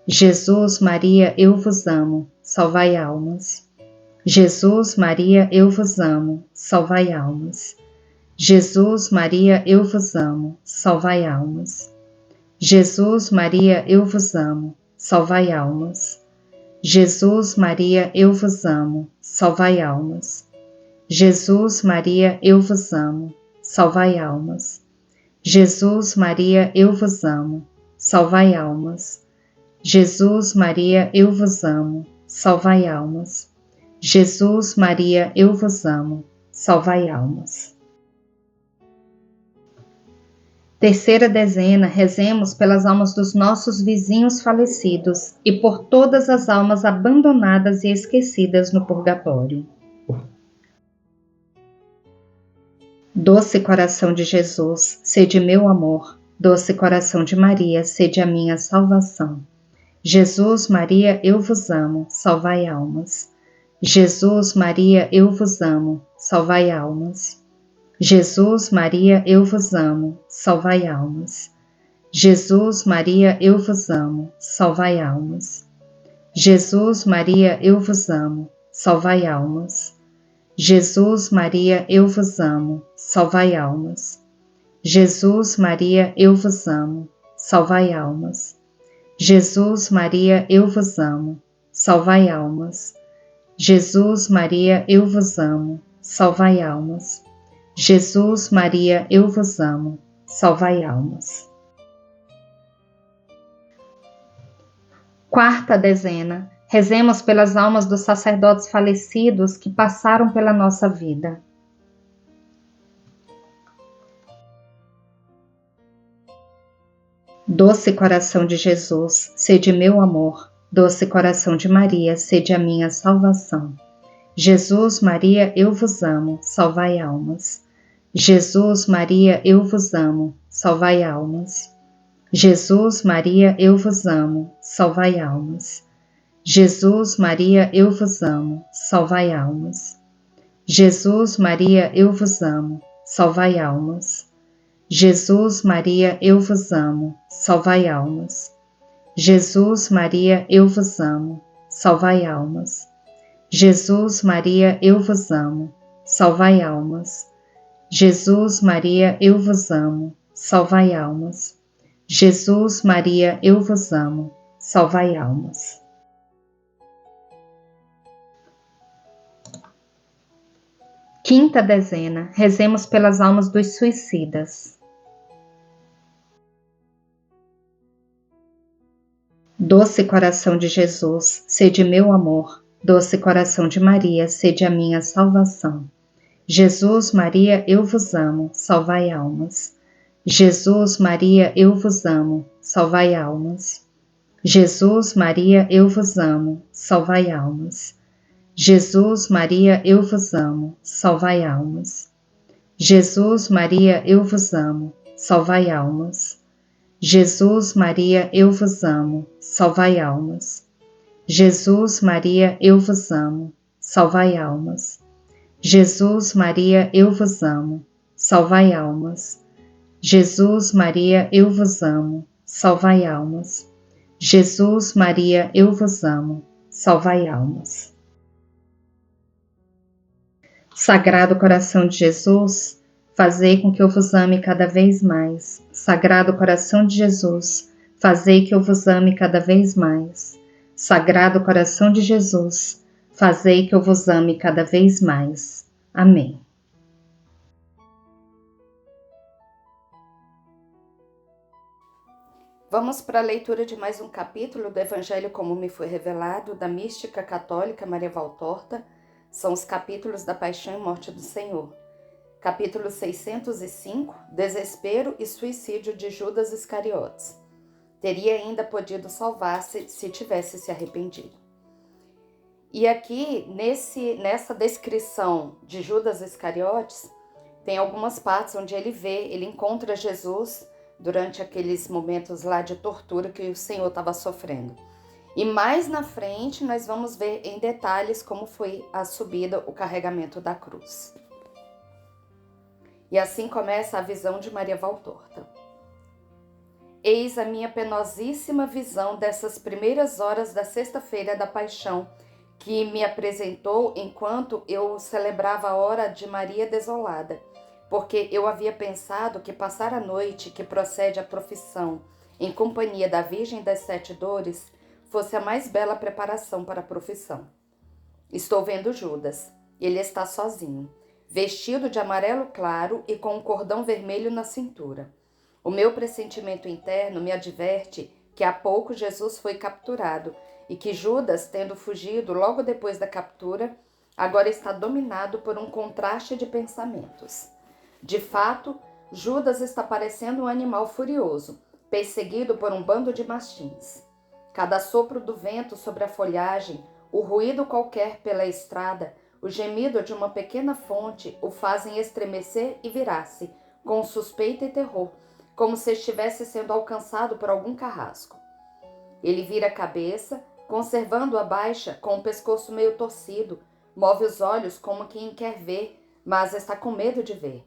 Jesus, Maria, eu vos amo, salvai almas. Jesus, Maria, eu vos amo, salvai almas. Jesus, Maria, eu vos amo, salvai almas. Jesus, Maria, eu vos amo, salvai almas. Jesus, Maria, eu vos amo, salvai almas. Jesus, Maria, eu vos amo, salvai almas. Jesus, Maria, eu vos amo, salvai almas. Jesus, Maria, eu vos amo, salvai almas. Jesus, Maria, eu vos amo, salvai almas. Terceira dezena, rezemos pelas almas dos nossos vizinhos falecidos e por todas as almas abandonadas e esquecidas no purgatório. Doce coração de Jesus, sede meu amor. Doce coração de Maria, sede a minha salvação. Jesus, Maria, eu vos amo, salvai almas. Jesus, Maria, eu vos amo, salvai almas. Jesus, Maria, eu vos amo, salvai almas. Jesus, Maria, eu vos amo, salvai almas. Jesus, Maria, eu vos amo, salvai almas. Jesus, Maria, eu vos amo, salvai almas. Jesus, Maria, eu vos amo, salvai almas. Jesus, Maria, eu vos amo, salvai almas. Jesus, Maria, eu vos amo, salvai almas. Jesus, Maria, eu vos amo, salvai almas. Quarta dezena, rezemos pelas almas dos sacerdotes falecidos que passaram pela nossa vida. Doce coração de Jesus, sede meu amor. Doce coração de Maria, sede a minha salvação. Jesus, Maria, eu vos amo, salvai almas. Jesus, Maria, eu vos amo, salvai almas. Jesus, Maria, eu vos amo, salvai almas. Jesus, Maria, eu vos amo, salvai almas. Jesus, Maria, eu vos amo, salvai almas. Jesus, Maria, eu vos amo, salvai almas. Jesus, Maria, eu vos amo, salvai almas. Jesus, Maria, eu vos amo, salvai almas. Jesus, Maria, eu vos amo, salvai almas. Jesus, Maria, eu vos amo, salvai almas. Quinta dezena, rezemos pelas almas dos suicidas. Doce coração de Jesus, sede meu amor. Doce coração de Maria, sede a minha salvação. Jesus, Maria, eu vos amo, salvai almas. Jesus, Maria, eu vos amo, salvai almas. Jesus, Maria, eu vos amo, salvai almas. Jesus, Maria, eu vos amo, salvai almas. Jesus, Maria, eu vos amo, salvai almas. Jesus, Maria, eu vos amo, salvai almas. Jesus, Maria, eu vos amo, salvai almas. Jesus, Maria, eu vos amo, salvai almas. Jesus, Maria, eu vos amo, salvai almas. Jesus, Maria, eu vos amo, salvai almas. Sagrado coração de Jesus, fazei com que eu vos ame cada vez mais. Sagrado coração de Jesus, fazei que eu vos ame cada vez mais. Sagrado coração de Jesus, fazei que eu vos ame cada vez mais. Amém. Vamos para a leitura de mais um capítulo do Evangelho como me foi revelado, da mística católica Maria Valtorta. São os capítulos da Paixão e Morte do Senhor. Capítulo 605, Desespero e Suicídio de Judas Iscariotes. Teria ainda podido salvar-se se tivesse se arrependido. E aqui, nessa descrição de Judas Iscariotes, tem algumas partes onde ele encontra Jesus durante aqueles momentos lá de tortura que o Senhor estava sofrendo. E mais na frente nós vamos ver em detalhes como foi a subida, o carregamento da cruz. E assim começa a visão de Maria Valtorta. Eis a minha penosíssima visão dessas primeiras horas da sexta-feira da Paixão, que me apresentou enquanto eu celebrava a hora de Maria desolada, porque eu havia pensado que passar a noite que procede à profissão em companhia da Virgem das Sete Dores fosse a mais bela preparação para a profissão. Estou vendo Judas. Ele está sozinho, vestido de amarelo claro e com um cordão vermelho na cintura. O meu pressentimento interno me adverte que há pouco Jesus foi capturado e que Judas, tendo fugido logo depois da captura, agora está dominado por um contraste de pensamentos. De fato, Judas está parecendo um animal furioso, perseguido por um bando de mastins. Cada sopro do vento sobre a folhagem, o ruído qualquer pela estrada, o gemido de uma pequena fonte o fazem estremecer e virar-se, com suspeita e terror, como se estivesse sendo alcançado por algum carrasco. Ele vira a cabeça, conservando-a baixa, com o pescoço meio torcido, move os olhos como quem quer ver, mas está com medo de ver.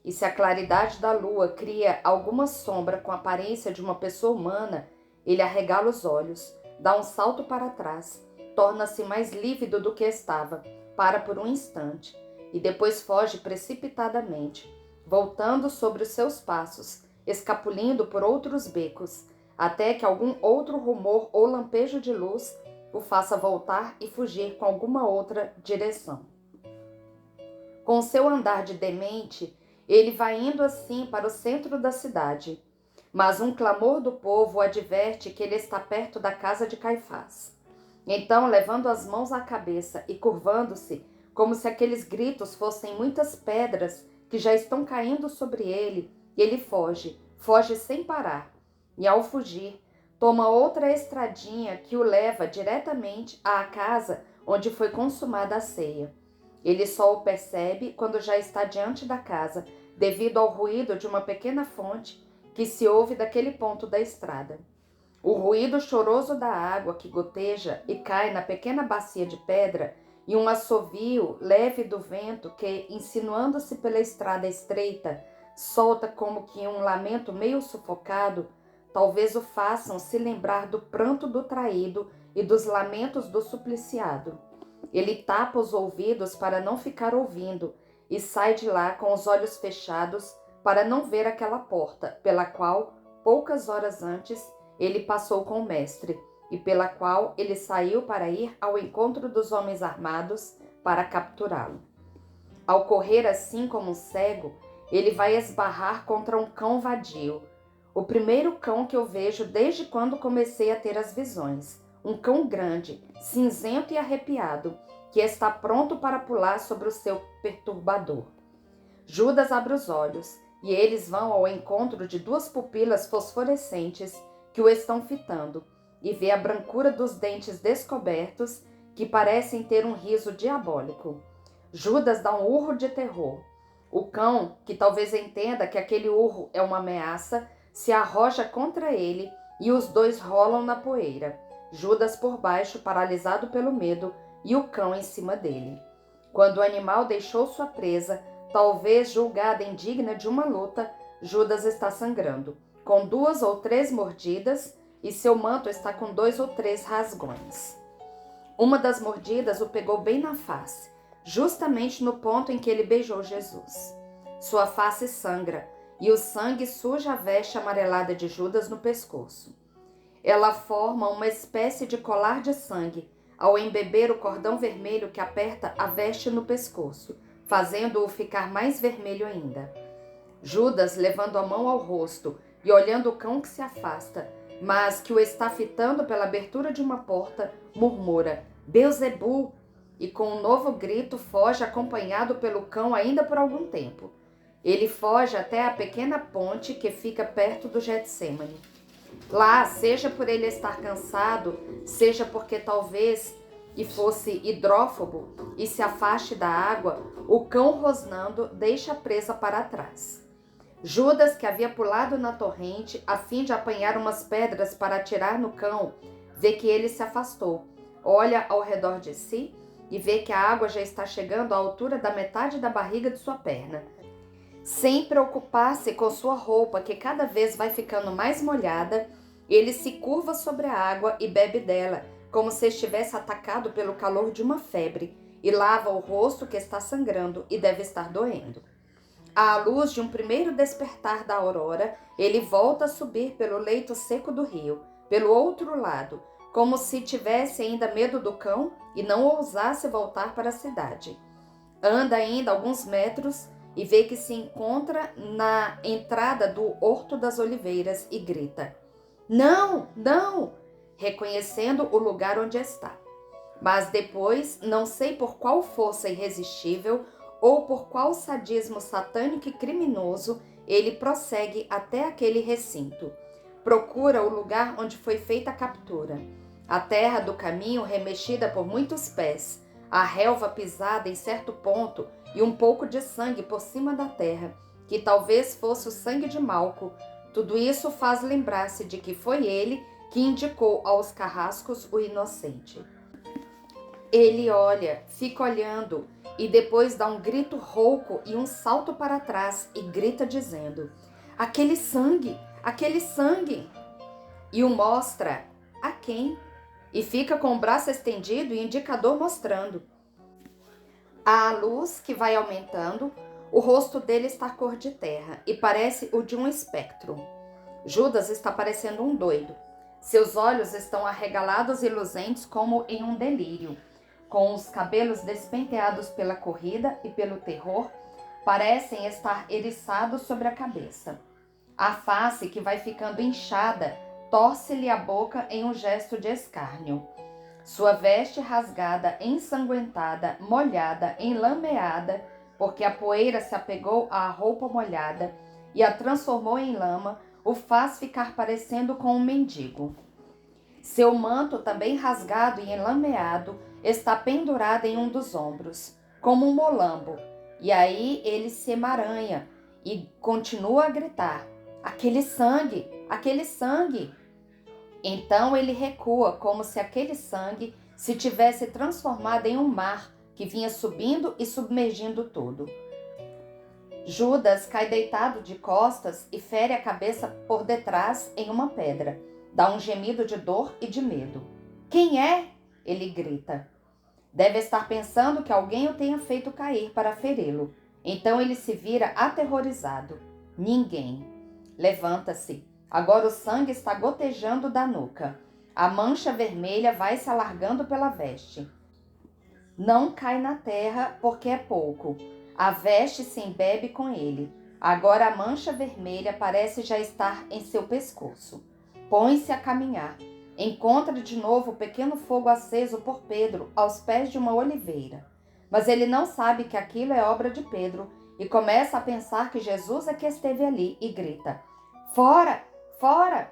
E se a claridade da lua cria alguma sombra com a aparência de uma pessoa humana, ele arregala os olhos, dá um salto para trás, torna-se mais lívido do que estava, para por um instante, e depois foge precipitadamente, voltando sobre os seus passos, escapulindo por outros becos, até que algum outro rumor ou lampejo de luz o faça voltar e fugir com alguma outra direção. Com seu andar de demente, ele vai indo assim para o centro da cidade, mas um clamor do povo o adverte que ele está perto da casa de Caifás. Então, levando as mãos à cabeça e curvando-se, como se aqueles gritos fossem muitas pedras que já estão caindo sobre ele, ele foge sem parar, e ao fugir, toma outra estradinha que o leva diretamente à casa onde foi consumada a ceia. Ele só o percebe quando já está diante da casa, devido ao ruído de uma pequena fonte que se ouve daquele ponto da estrada. O ruído choroso da água que goteja e cai na pequena bacia de pedra e um assovio leve do vento que, insinuando-se pela estrada estreita, solta como que um lamento meio sufocado, talvez o façam se lembrar do pranto do traído e dos lamentos do supliciado. Ele tapa os ouvidos para não ficar ouvindo e sai de lá com os olhos fechados para não ver aquela porta pela qual, poucas horas antes, ele passou com o mestre e pela qual ele saiu para ir ao encontro dos homens armados para capturá-lo. Ao correr assim como um cego, ele vai esbarrar contra um cão vadio, o primeiro cão que eu vejo desde quando comecei a ter as visões, um cão grande, cinzento e arrepiado, que está pronto para pular sobre o seu perturbador. Judas abre os olhos, e eles vão ao encontro de duas pupilas fosforescentes que o estão fitando, e vê a brancura dos dentes descobertos que parecem ter um riso diabólico. Judas dá um urro de terror. O cão, que talvez entenda que aquele urro é uma ameaça, se arroja contra ele e os dois rolam na poeira. Judas por baixo, paralisado pelo medo, e o cão em cima dele. Quando o animal deixou sua presa, talvez julgada indigna de uma luta, Judas está sangrando, com 2 ou 3 mordidas, e seu manto está com 2 ou 3 rasgões. Uma das mordidas o pegou bem na face, justamente no ponto em que ele beijou Jesus. Sua face sangra, e o sangue suja a veste amarelada de Judas no pescoço. Ela forma uma espécie de colar de sangue, ao embeber o cordão vermelho que aperta a veste no pescoço, fazendo-o ficar mais vermelho ainda. Judas, levando a mão ao rosto e olhando o cão que se afasta, mas que o está fitando pela abertura de uma porta, murmura: Beelzebul! E com um novo grito foge acompanhado pelo cão ainda por algum tempo. Ele foge até a pequena ponte que fica perto do Getsêmani. Lá, seja por ele estar cansado, seja porque talvez fosse hidrófobo e se afaste da água, o cão rosnando deixa a presa para trás. Judas, que havia pulado na torrente a fim de apanhar umas pedras para atirar no cão, vê que ele se afastou, olha ao redor de si e vê que a água já está chegando à altura da metade da barriga de sua perna. Sem preocupar-se com sua roupa, que cada vez vai ficando mais molhada, ele se curva sobre a água e bebe dela, como se estivesse atacado pelo calor de uma febre, e lava o rosto que está sangrando e deve estar doendo. À luz de um primeiro despertar da aurora, ele volta a subir pelo leito seco do rio, pelo outro lado, como se tivesse ainda medo do cão e não ousasse voltar para a cidade. Anda ainda alguns metros e vê que se encontra na entrada do Horto das Oliveiras e grita: Não, não! Reconhecendo o lugar onde está. Mas depois, não sei por qual força irresistível ou por qual sadismo satânico e criminoso, ele prossegue até aquele recinto. Procura o lugar onde foi feita a captura. A terra do caminho remexida por muitos pés, a relva pisada em certo ponto e um pouco de sangue por cima da terra, que talvez fosse o sangue de Malco. Tudo isso faz lembrar-se de que foi ele que indicou aos carrascos o inocente. Ele olha, fica olhando e depois dá um grito rouco e um salto para trás e grita dizendo: Aquele sangue! Aquele sangue! E o mostra a quem? E fica com o braço estendido e o indicador mostrando. À luz que vai aumentando, o rosto dele está cor de terra e parece o de um espectro. Judas está parecendo um doido. Seus olhos estão arregalados e luzentes como em um delírio. Com os cabelos despenteados pela corrida e pelo terror, parecem estar eriçados sobre a cabeça. A face, que vai ficando inchada, torce-lhe a boca em um gesto de escárnio. Sua veste rasgada, ensanguentada, molhada, enlameada, porque a poeira se apegou à roupa molhada e a transformou em lama, o faz ficar parecendo com um mendigo. Seu manto, também rasgado e enlameado, está pendurado em um dos ombros, como um molambo, e aí ele se emaranha e continua a gritar: Aquele sangue! Aquele sangue! Então ele recua, como se aquele sangue se tivesse transformado em um mar que vinha subindo e submergindo tudo. Judas cai deitado de costas e fere a cabeça por detrás em uma pedra. Dá um gemido de dor e de medo. Quem é? Ele grita. Deve estar pensando que alguém o tenha feito cair para feri-lo. Então ele se vira aterrorizado. Ninguém. Levanta-se. Agora o sangue está gotejando da nuca. A mancha vermelha vai se alargando pela veste. Não cai na terra porque é pouco. A veste se embebe com ele. Agora a mancha vermelha parece já estar em seu pescoço. Põe-se a caminhar. Encontra de novo o pequeno fogo aceso por Pedro aos pés de uma oliveira. Mas ele não sabe que aquilo é obra de Pedro e começa a pensar que Jesus é que esteve ali e grita: Fora! Fora!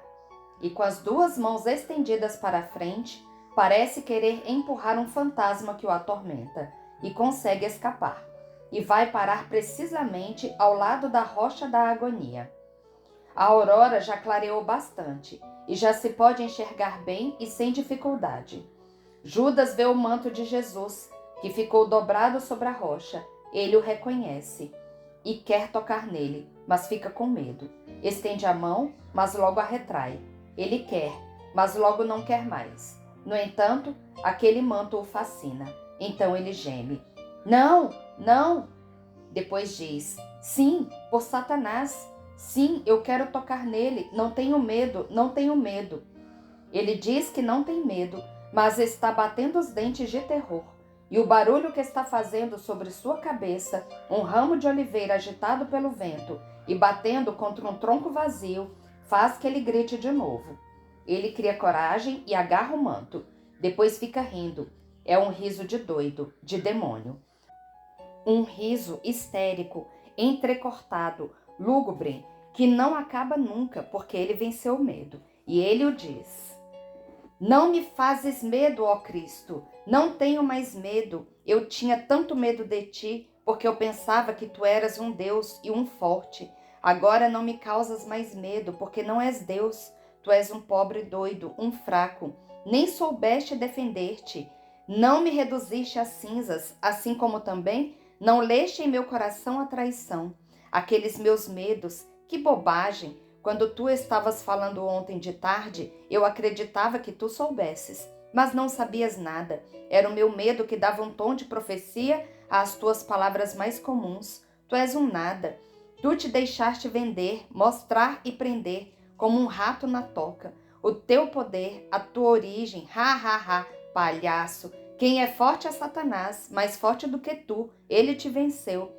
e com as duas mãos estendidas para a frente, parece querer empurrar um fantasma que o atormenta e consegue escapar, e vai parar precisamente ao lado da rocha da agonia. A aurora já clareou bastante e já se pode enxergar bem e sem dificuldade. Judas vê o manto de Jesus, que ficou dobrado sobre a rocha. Ele o reconhece e quer tocar nele, mas fica com medo. Estende a mão, mas logo a retrai. Ele quer, mas logo não quer mais. No entanto, aquele manto o fascina. Então ele geme. Não, não! Depois diz, sim, por Satanás. Sim, eu quero tocar nele. Não tenho medo, não tenho medo. Ele diz que não tem medo, mas está batendo os dentes de terror. E o barulho que está fazendo sobre sua cabeça, um ramo de oliveira agitado pelo vento e batendo contra um tronco vazio, faz que ele grite de novo. Ele cria coragem e agarra o manto. Depois fica rindo. É um riso de doido, de demônio. Um riso histérico, entrecortado, lúgubre, que não acaba nunca, porque ele venceu o medo. E ele o diz: Não me fazes medo, ó Cristo, não tenho mais medo. Eu tinha tanto medo de ti, porque eu pensava que tu eras um Deus e um forte. Agora não me causas mais medo, porque não és Deus. Tu és um pobre doido, um fraco. Nem soubeste defender-te. Não me reduziste a cinzas, assim como também não leste em meu coração a traição. Aqueles meus medos, que bobagem! Quando tu estavas falando ontem de tarde, eu acreditava que tu soubesses, mas não sabias nada. Era o meu medo que dava um tom de profecia às tuas palavras mais comuns. Tu és um nada. Tu te deixaste vender, mostrar e prender, como um rato na toca. O teu poder, a tua origem, palhaço. Quem é forte é Satanás, mais forte do que tu. Ele te venceu.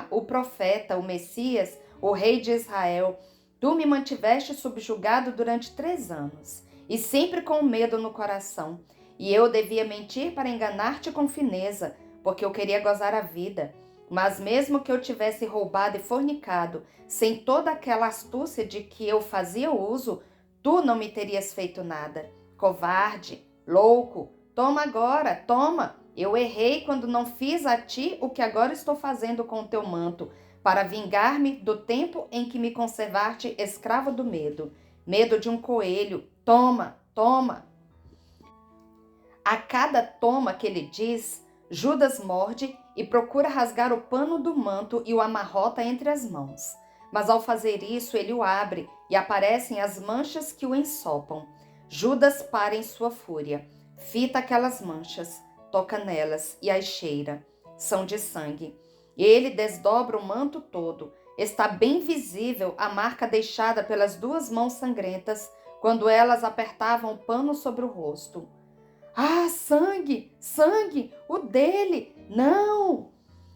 O profeta, o Messias, o rei de Israel. Tu me mantiveste subjugado durante 3 anos, e sempre com medo no coração. E eu devia mentir para enganar-te com fineza, porque eu queria gozar a vida. Mas mesmo que eu tivesse roubado e fornicado, sem toda aquela astúcia de que eu fazia uso, tu não me terias feito nada. Covarde, louco, toma agora, toma! Eu errei quando não fiz a ti o que agora estou fazendo com o teu manto, para vingar-me do tempo em que me conservaste escravo do medo. Medo de um coelho. Toma, toma! A cada toma que ele diz, Judas morde e procura rasgar o pano do manto e o amarrota entre as mãos. Mas ao fazer isso, ele o abre e aparecem as manchas que o ensopam. Judas para em sua fúria. Fita aquelas manchas, toca nelas e as cheira. São de sangue. Ele desdobra o manto todo. Está bem visível a marca deixada pelas 2 mãos sangrentas quando elas apertavam o pano sobre o rosto. Ah, sangue! Sangue! O dele! Não!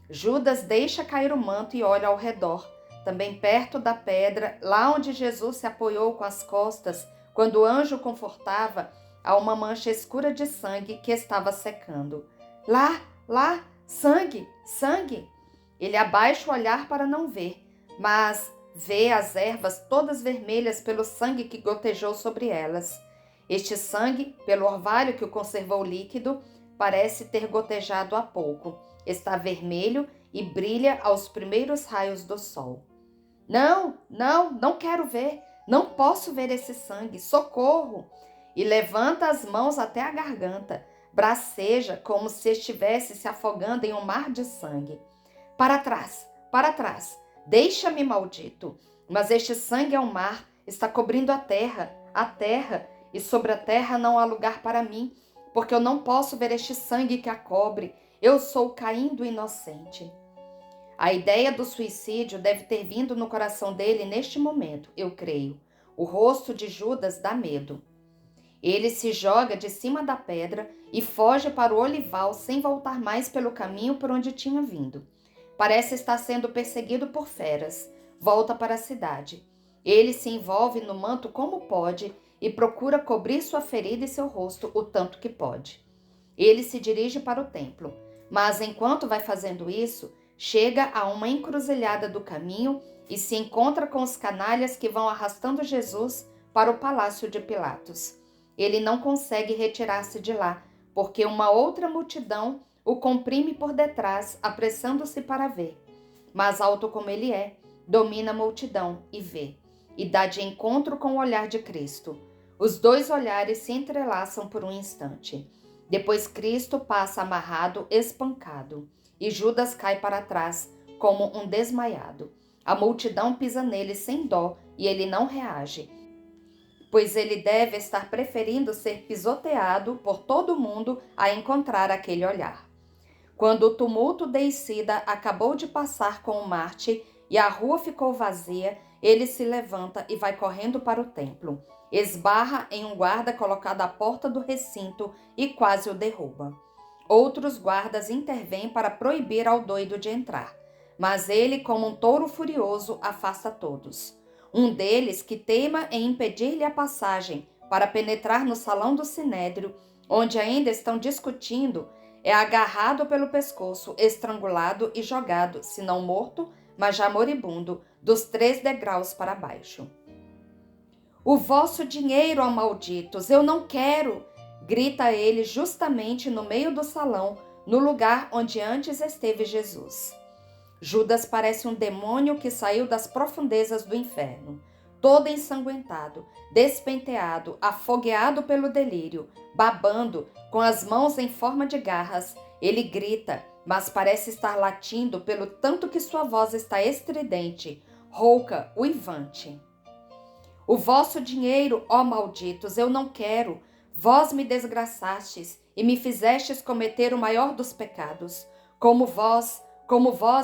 Judas deixa cair o manto e olha ao redor. Também perto da pedra, lá onde Jesus se apoiou com as costas, quando o anjo o confortava, há uma mancha escura de sangue que estava secando. Lá! Sangue! Sangue! Ele abaixa o olhar para não ver, mas vê as ervas todas vermelhas pelo sangue que gotejou sobre elas. Este sangue, pelo orvalho que o conservou líquido, parece ter gotejado há pouco. Está vermelho e brilha aos primeiros raios do sol. Não quero ver. Não posso ver esse sangue. Socorro! E levanta as mãos até a garganta. Braceja como se estivesse se afogando em um mar de sangue. Para trás, deixa-me, maldito. Mas este sangue é um mar, está cobrindo a terra, e sobre a terra não há lugar para mim, porque eu não posso ver este sangue que a cobre. Eu sou Caim do inocente. A ideia do suicídio deve ter vindo no coração dele neste momento, eu creio. O rosto de Judas dá medo. Ele se joga de cima da pedra e foge para o olival sem voltar mais pelo caminho por onde tinha vindo. Parece estar sendo perseguido por feras. Volta para a cidade. Ele se envolve no manto como pode e procura cobrir sua ferida e seu rosto o tanto que pode. Ele se dirige para o templo, mas enquanto vai fazendo isso, chega a uma encruzilhada do caminho e se encontra com os canalhas que vão arrastando Jesus para o palácio de Pilatos. Ele não consegue retirar-se de lá, porque uma outra multidão o comprime por detrás, apressando-se para ver. Mas alto como ele é, domina a multidão e vê, e dá de encontro com o olhar de Cristo. Os dois olhares se entrelaçam por um instante. Depois Cristo passa amarrado, espancado, e Judas cai para trás, como um desmaiado. A multidão pisa nele sem dó e ele não reage, pois ele deve estar preferindo ser pisoteado por todo mundo a encontrar aquele olhar. Quando o tumulto deicida acabou de passar com o Marte e a rua ficou vazia, ele se levanta e vai correndo para o templo. Esbarra em um guarda colocado à porta do recinto e quase o derruba. Outros guardas intervêm para proibir ao doido de entrar, mas ele, como um touro furioso, afasta todos. Um deles, que teima em impedir-lhe a passagem para penetrar no salão do sinédrio, onde ainda estão discutindo, é agarrado pelo pescoço, estrangulado e jogado, se não morto, mas já moribundo, dos 3 degraus para baixo. O vosso dinheiro, ó malditos, eu não quero! Grita ele justamente no meio do salão, no lugar onde antes esteve Jesus. Judas parece um demônio que saiu das profundezas do inferno. Todo ensanguentado, despenteado, afogueado pelo delírio, babando, com as mãos em forma de garras, ele grita, mas parece estar latindo pelo tanto que sua voz está estridente, rouca, uivante. O vosso dinheiro, ó malditos, eu não quero. Vós me desgraçastes e me fizestes cometer o maior dos pecados. Como vós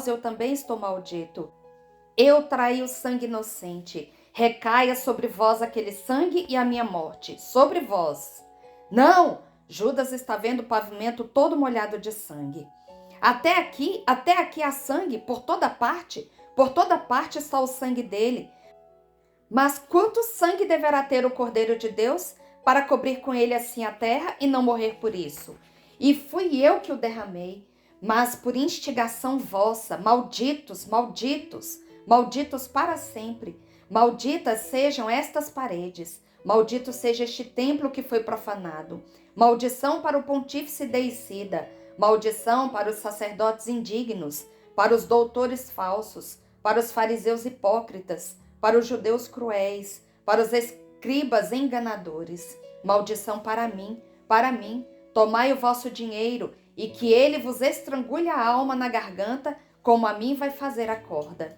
eu também estou maldito. Eu traí o sangue inocente. Recaia sobre vós aquele sangue e a minha morte. Sobre vós. Não! Judas está vendo o pavimento todo molhado de sangue. Até aqui há sangue por toda parte está o sangue dele. Mas quanto sangue deverá ter o Cordeiro de Deus para cobrir com ele assim a terra e não morrer por isso? E fui eu que o derramei, mas por instigação vossa, malditos, malditos, malditos para sempre. Malditas sejam estas paredes, maldito seja este templo que foi profanado. Maldição para o pontífice deicida, maldição para os sacerdotes indignos, para os doutores falsos, para os fariseus hipócritas, para os judeus cruéis, para os escribas enganadores. Maldição para mim, tomai o vosso dinheiro e que ele vos estrangule a alma na garganta, como a mim vai fazer a corda.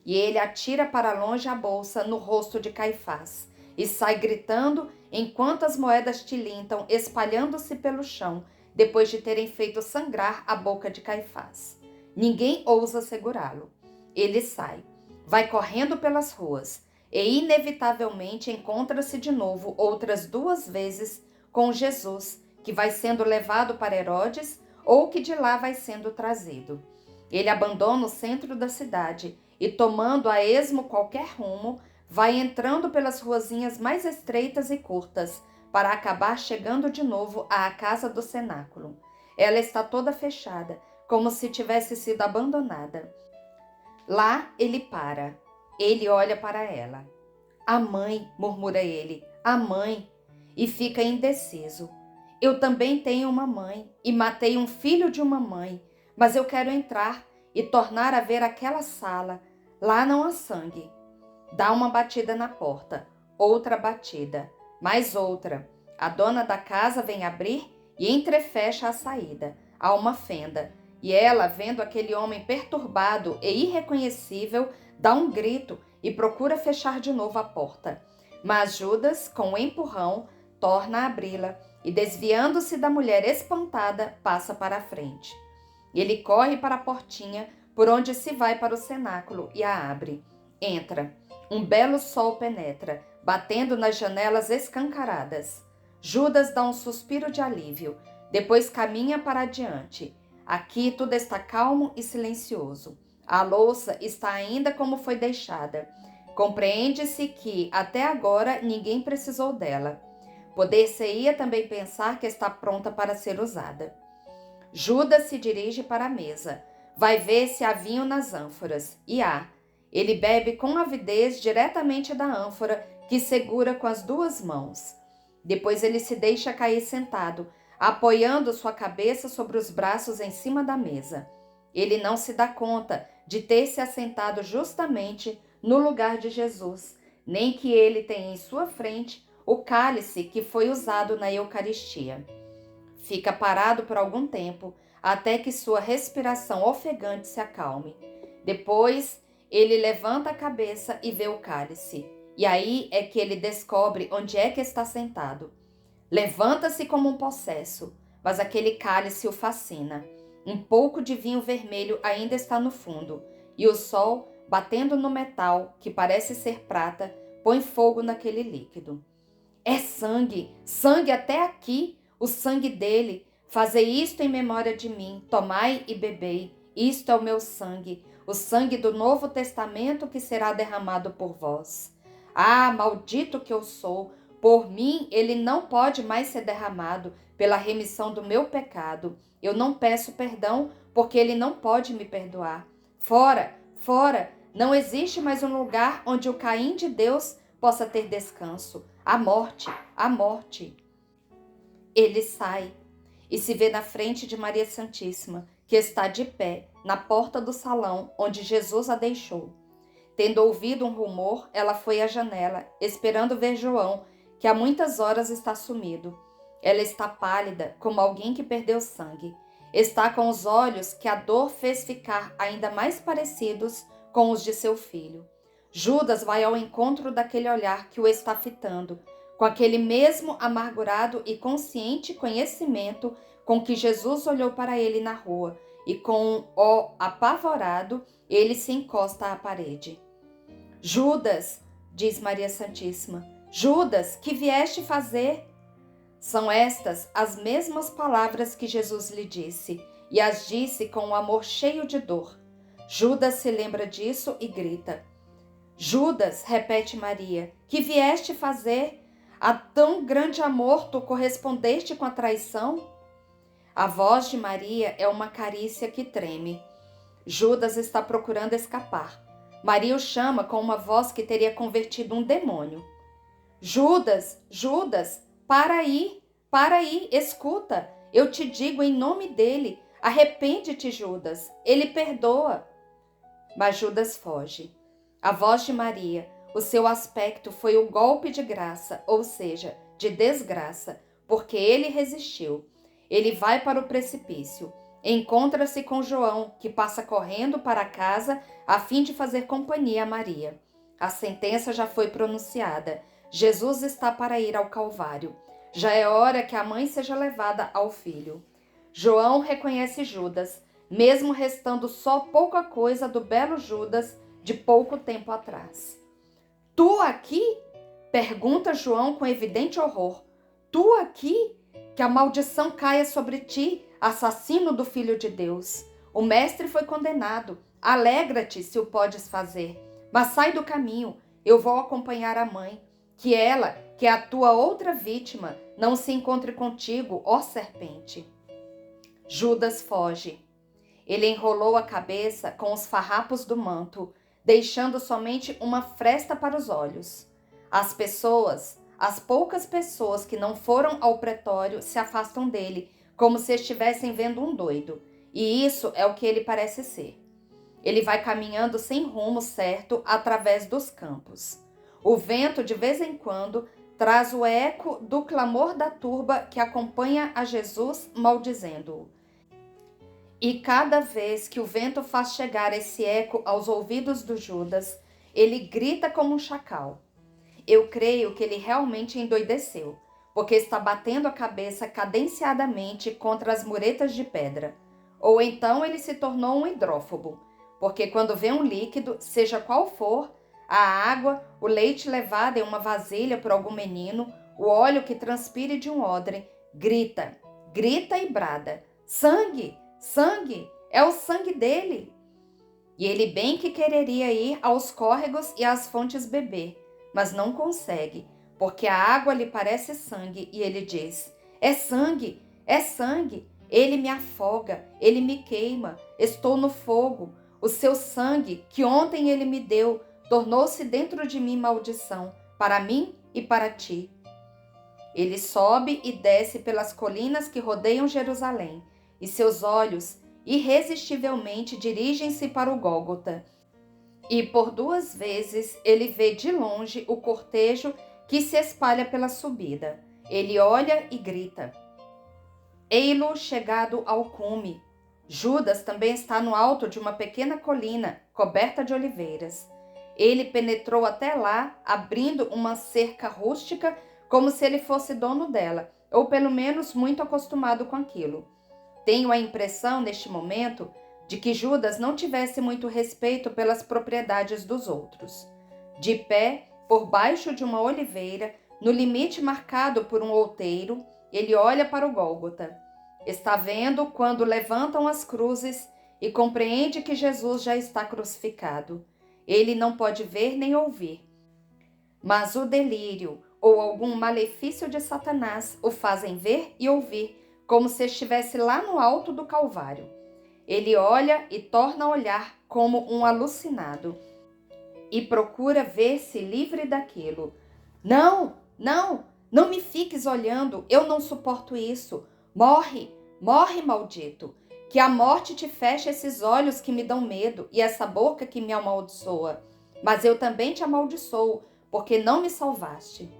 E ele atira para longe a bolsa no rosto de Caifás e sai gritando enquanto as moedas tilintam, espalhando-se pelo chão, depois de terem feito sangrar a boca de Caifás. Ninguém ousa segurá-lo. Ele sai, vai correndo pelas ruas e inevitavelmente encontra-se de novo outras 2 vezes com Jesus, que vai sendo levado para Herodes ou que de lá vai sendo trazido. Ele abandona o centro da cidade e, tomando a esmo qualquer rumo, vai entrando pelas ruazinhas mais estreitas e curtas, para acabar chegando de novo à casa do cenáculo. Ela está toda fechada, como se tivesse sido abandonada. Lá ele para. Ele olha para ela. A mãe, murmura ele, a mãe, e fica indeciso. Eu também tenho uma mãe e matei um filho de uma mãe, mas eu quero entrar e tornar a ver aquela sala. Lá não há sangue. Dá uma batida na porta, outra batida, mais outra. A dona da casa vem abrir e entrefecha a saída. Há uma fenda, e ela, vendo aquele homem perturbado e irreconhecível, dá um grito e procura fechar de novo a porta. Mas Judas, com um empurrão, torna a abri-la e, desviando-se da mulher espantada, passa para a frente. Ele corre para a portinha por onde se vai para o cenáculo e a abre. Entra. Um belo sol penetra, batendo nas janelas escancaradas. Judas dá um suspiro de alívio, depois caminha para adiante. Aqui tudo está calmo e silencioso. A louça está ainda como foi deixada. Compreende-se que, até agora, ninguém precisou dela. Poder-se-ia também pensar que está pronta para ser usada. Judas se dirige para a mesa. Vai ver se há vinho nas ânforas. E há. Ele bebe com avidez diretamente da ânfora que segura com as 2 mãos. Depois ele se deixa cair sentado, apoiando sua cabeça sobre os braços em cima da mesa. Ele não se dá conta de ter se assentado justamente no lugar de Jesus, nem que ele tenha em sua frente o cálice que foi usado na Eucaristia. Fica parado por algum tempo, até que sua respiração ofegante se acalme. Depois, ele levanta a cabeça e vê o cálice. E aí é que ele descobre onde é que está sentado. Levanta-se como um possesso, mas aquele cálice o fascina. Um pouco de vinho vermelho ainda está no fundo, e o sol, batendo no metal, que parece ser prata, põe fogo naquele líquido. É sangue, sangue até aqui, o sangue dele. Fazei isto em memória de mim, tomai e bebei. Isto é o meu sangue, o sangue do Novo Testamento que será derramado por vós. Ah, maldito que eu sou! Por mim ele não pode mais ser derramado pela remissão do meu pecado. Eu não peço perdão porque ele não pode me perdoar. Fora, fora! Não existe mais um lugar onde o Caim de Deus possa ter descanso. A morte, a morte. Ele sai e se vê na frente de Maria Santíssima, que está de pé na porta do salão onde Jesus a deixou. Tendo ouvido um rumor, ela foi à janela, esperando ver João, que há muitas horas está sumido. Ela está pálida, como alguém que perdeu sangue. Está com os olhos que a dor fez ficar ainda mais parecidos com os de seu filho. Judas vai ao encontro daquele olhar que o está fitando, com aquele mesmo amargurado e consciente conhecimento com que Jesus olhou para ele na rua, e com um ó apavorado, ele se encosta à parede. Judas, diz Maria Santíssima, Judas, que vieste fazer? São estas as mesmas palavras que Jesus lhe disse, e as disse com um amor cheio de dor. Judas se lembra disso e grita. Judas, repete Maria, que vieste fazer? A tão grande amor tu correspondeste com a traição? A voz de Maria é uma carícia que treme. Judas está procurando escapar. Maria o chama com uma voz que teria convertido um demônio. Judas, Judas, para aí, escuta. Eu te digo em nome dele, arrepende-te, Judas, ele perdoa. Mas Judas foge. A voz de Maria, o seu aspecto foi o golpe de graça, ou seja, de desgraça, porque ele resistiu. Ele vai para o precipício. Encontra-se com João, que passa correndo para casa a fim de fazer companhia a Maria. A sentença já foi pronunciada. Jesus está para ir ao Calvário. Já é hora que a mãe seja levada ao filho. João reconhece Judas, mesmo restando só pouca coisa do belo Judas de pouco tempo atrás. Tu aqui? Pergunta João com evidente horror. Tu aqui? Que a maldição caia sobre ti, assassino do Filho de Deus. O mestre foi condenado. Alegra-te se o podes fazer. Mas sai do caminho. Eu vou acompanhar a mãe. Que ela, que é a tua outra vítima, não se encontre contigo, ó serpente. Judas foge. Ele enrolou a cabeça com os farrapos do manto, deixando somente uma fresta para os olhos. As poucas pessoas que não foram ao pretório se afastam dele, como se estivessem vendo um doido. E isso é o que ele parece ser. Ele vai caminhando sem rumo certo através dos campos. O vento, de vez em quando, traz o eco do clamor da turba que acompanha a Jesus, maldizendo-o. E cada vez que o vento faz chegar esse eco aos ouvidos do Judas, ele grita como um chacal. Eu creio que ele realmente endoideceu, porque está batendo a cabeça cadenciadamente contra as muretas de pedra. Ou então ele se tornou um hidrófobo, porque quando vê um líquido, seja qual for, a água, o leite levado em uma vasilha por algum menino, o óleo que transpire de um odre, grita e brada: sangue! Sangue! É o sangue dele! E ele bem que quereria ir aos córregos e às fontes beber, mas não consegue, porque a água lhe parece sangue, e ele diz: é sangue! É sangue! Ele me afoga, ele me queima, estou no fogo. O seu sangue, que ontem ele me deu, tornou-se dentro de mim maldição, para mim e para ti. Ele sobe e desce pelas colinas que rodeiam Jerusalém, e seus olhos irresistivelmente dirigem-se para o Gólgota. E por 2 vezes ele vê de longe o cortejo que se espalha pela subida. Ele olha e grita: ei-lo chegado ao cume. Judas também está no alto de uma pequena colina, coberta de oliveiras. Ele penetrou até lá, abrindo uma cerca rústica, como se ele fosse dono dela, ou pelo menos muito acostumado com aquilo. Tenho a impressão, neste momento, de que Judas não tivesse muito respeito pelas propriedades dos outros. De pé, por baixo de uma oliveira, no limite marcado por um outeiro, ele olha para o Gólgota. Está vendo quando levantam as cruzes e compreende que Jesus já está crucificado. Ele não pode ver nem ouvir. Mas o delírio ou algum malefício de Satanás o fazem ver e ouvir, como se estivesse lá no alto do Calvário. Ele olha e torna a olhar como um alucinado e procura ver-se livre daquilo. Não, não, não me fiques olhando, eu não suporto isso. Morre, morre, maldito. Que a morte te feche esses olhos que me dão medo e essa boca que me amaldiçoa. Mas eu também te amaldiçoo, porque não me salvaste.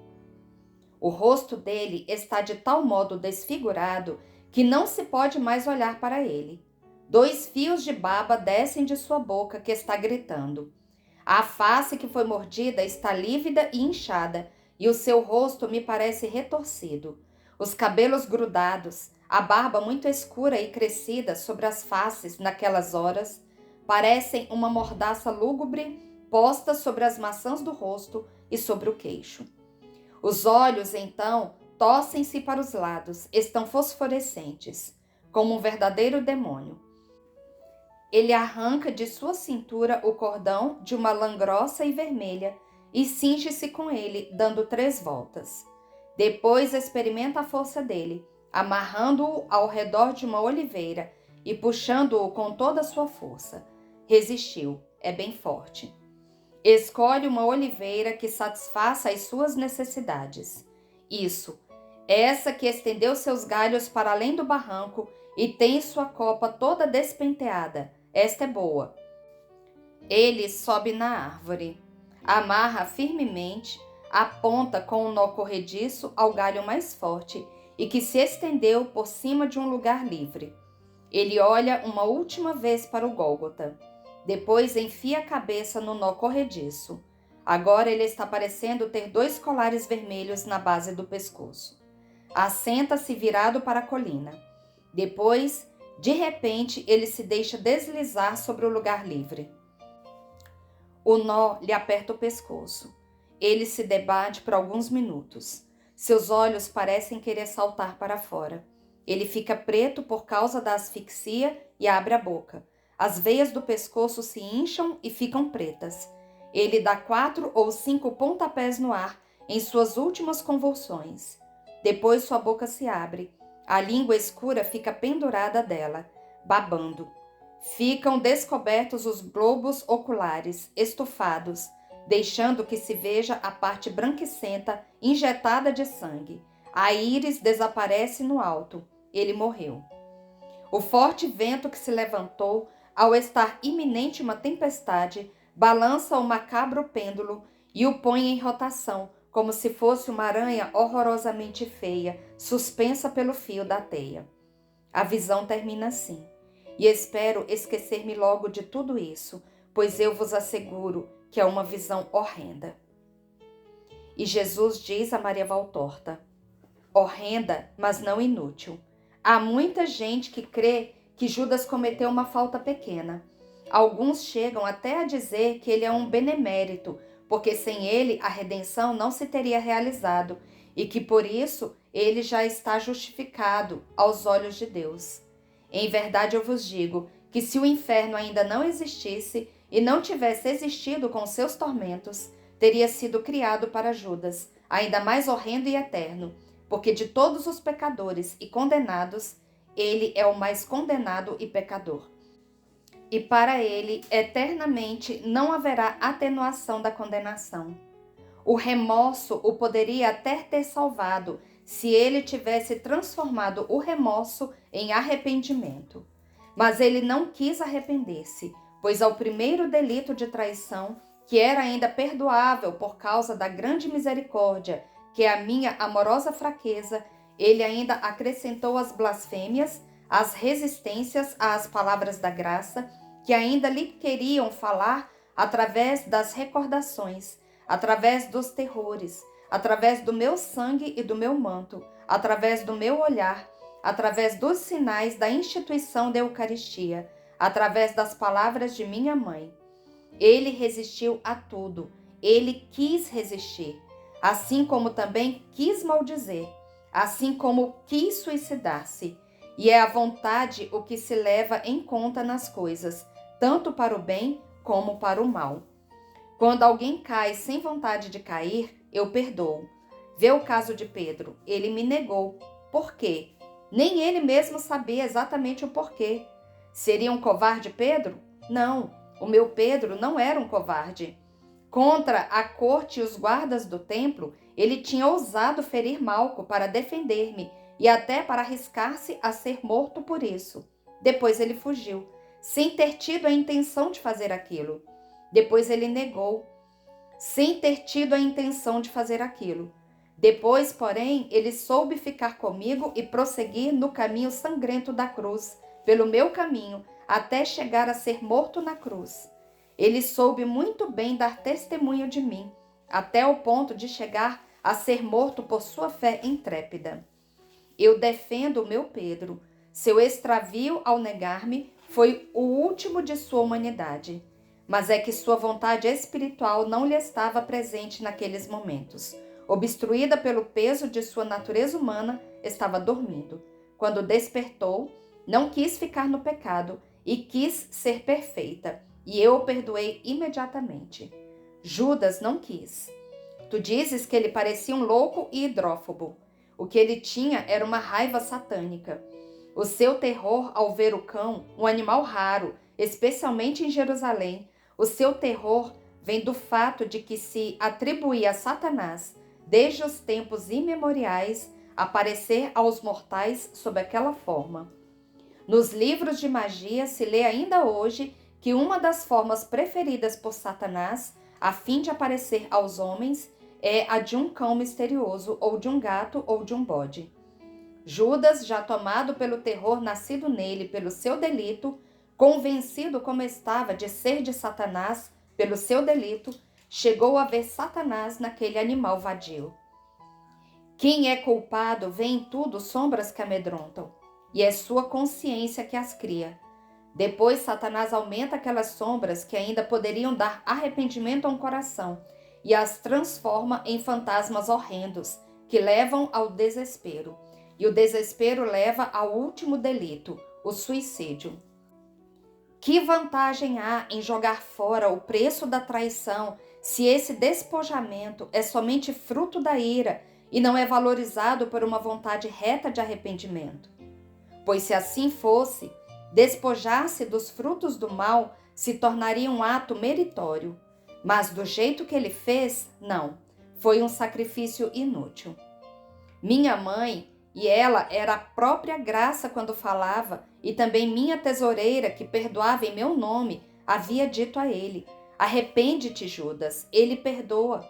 O rosto dele está de tal modo desfigurado que não se pode mais olhar para ele. 2 fios de baba descem de sua boca, que está gritando. A face que foi mordida está lívida e inchada, e o seu rosto me parece retorcido. Os cabelos grudados, a barba muito escura e crescida sobre as faces naquelas horas, parecem uma mordaça lúgubre posta sobre as maçãs do rosto e sobre o queixo. Os olhos, então, torcem-se para os lados, estão fosforescentes, como um verdadeiro demônio. Ele arranca de sua cintura o cordão de uma lã grossa e vermelha e cinge-se com ele, dando 3 voltas. Depois experimenta a força dele, amarrando-o ao redor de uma oliveira e puxando-o com toda a sua força. Resistiu, é bem forte. Escolhe uma oliveira que satisfaça as suas necessidades. Isso, essa que estendeu seus galhos para além do barranco e tem sua copa toda despenteada. Esta é boa. Ele sobe na árvore, amarra firmemente, aponta com um nó corrediço ao galho mais forte e que se estendeu por cima de um lugar livre. Ele olha uma última vez para o Gólgota. Depois enfia a cabeça no nó corrediço. Agora ele está parecendo ter 2 colares vermelhos na base do pescoço. Assenta-se virado para a colina. Depois, de repente, ele se deixa deslizar sobre o lugar livre. O nó lhe aperta o pescoço. Ele se debate por alguns minutos. Seus olhos parecem querer saltar para fora. Ele fica preto por causa da asfixia e abre a boca. As veias do pescoço se incham e ficam pretas. Ele dá 4 ou 5 pontapés no ar em suas últimas convulsões. Depois sua boca se abre. A língua escura fica pendurada dela, babando. Ficam descobertos os globos oculares, estufados, deixando que se veja a parte branquicenta injetada de sangue. A íris desaparece no alto. Ele morreu. O forte vento que se levantou, ao estar iminente uma tempestade, balança o macabro pêndulo e o põe em rotação, como se fosse uma aranha horrorosamente feia, suspensa pelo fio da teia. A visão termina assim. E espero esquecer-me logo de tudo isso, pois eu vos asseguro que é uma visão horrenda. E Jesus diz a Maria Valtorta: horrenda, mas não inútil. Há muita gente que crê que Judas cometeu uma falta pequena. Alguns chegam até a dizer que ele é um benemérito, porque sem ele a redenção não se teria realizado e que por isso ele já está justificado aos olhos de Deus. Em verdade eu vos digo que se o inferno ainda não existisse e não tivesse existido com seus tormentos, teria sido criado para Judas, ainda mais horrendo e eterno, porque de todos os pecadores e condenados, ele é o mais condenado e pecador. E para ele, eternamente, não haverá atenuação da condenação. O remorso o poderia até ter salvado, se ele tivesse transformado o remorso em arrependimento. Mas ele não quis arrepender-se, pois ao primeiro delito de traição, que era ainda perdoável por causa da grande misericórdia, que é a minha amorosa fraqueza, ele ainda acrescentou as blasfêmias, as resistências às palavras da graça, que ainda lhe queriam falar através das recordações, através dos terrores, através do meu sangue e do meu manto, através do meu olhar, através dos sinais da instituição da Eucaristia, através das palavras de minha mãe. Ele resistiu a tudo, ele quis resistir, assim como também quis maldizer, assim como quis suicidar-se. E é a vontade o que se leva em conta nas coisas, tanto para o bem como para o mal. Quando alguém cai sem vontade de cair, eu perdoo. Vê o caso de Pedro, ele me negou. Por quê? Nem ele mesmo sabia exatamente o porquê. Seria um covarde Pedro? Não, o meu Pedro não era um covarde. Contra a corte e os guardas do templo, ele tinha ousado ferir Malco para defender-me e até para arriscar-se a ser morto por isso. Depois ele fugiu, sem ter tido a intenção de fazer aquilo. Depois ele negou, sem ter tido a intenção de fazer aquilo. Depois, porém, ele soube ficar comigo e prosseguir no caminho sangrento da cruz, pelo meu caminho, até chegar a ser morto na cruz. Ele soube muito bem dar testemunho de mim, até o ponto de chegar a ser morto por sua fé intrépida. Eu defendo o meu Pedro. Seu extravio ao negar-me foi o último de sua humanidade. Mas é que sua vontade espiritual não lhe estava presente naqueles momentos. Obstruída pelo peso de sua natureza humana, estava dormindo. Quando despertou, não quis ficar no pecado e quis ser perfeita, e eu o perdoei imediatamente. Judas não quis. Tu dizes que ele parecia um louco e hidrófobo. O que ele tinha era uma raiva satânica. O seu terror ao ver o cão, um animal raro, especialmente em Jerusalém, o seu terror vem do fato de que se atribuía a Satanás, desde os tempos imemoriais, aparecer aos mortais sob aquela forma. Nos livros de magia se lê ainda hoje que uma das formas preferidas por Satanás, a fim de aparecer aos homens, é a de um cão misterioso, ou de um gato, ou de um bode. Judas, já tomado pelo terror nascido nele pelo seu delito, convencido como estava de ser de Satanás pelo seu delito, chegou a ver Satanás naquele animal vadio. Quem é culpado vê em tudo sombras que amedrontam, e é sua consciência que as cria. Depois Satanás aumenta aquelas sombras que ainda poderiam dar arrependimento a um coração e as transforma em fantasmas horrendos que levam ao desespero. E o desespero leva ao último delito, o suicídio. Que vantagem há em jogar fora o preço da traição se esse despojamento é somente fruto da ira e não é valorizado por uma vontade reta de arrependimento? Pois se assim fosse, despojar-se dos frutos do mal se tornaria um ato meritório. Mas do jeito que ele fez, não. Foi um sacrifício inútil. Minha mãe, e ela era a própria graça quando falava, e também minha tesoureira, que perdoava em meu nome, havia dito a ele: arrepende-te, Judas, ele perdoa.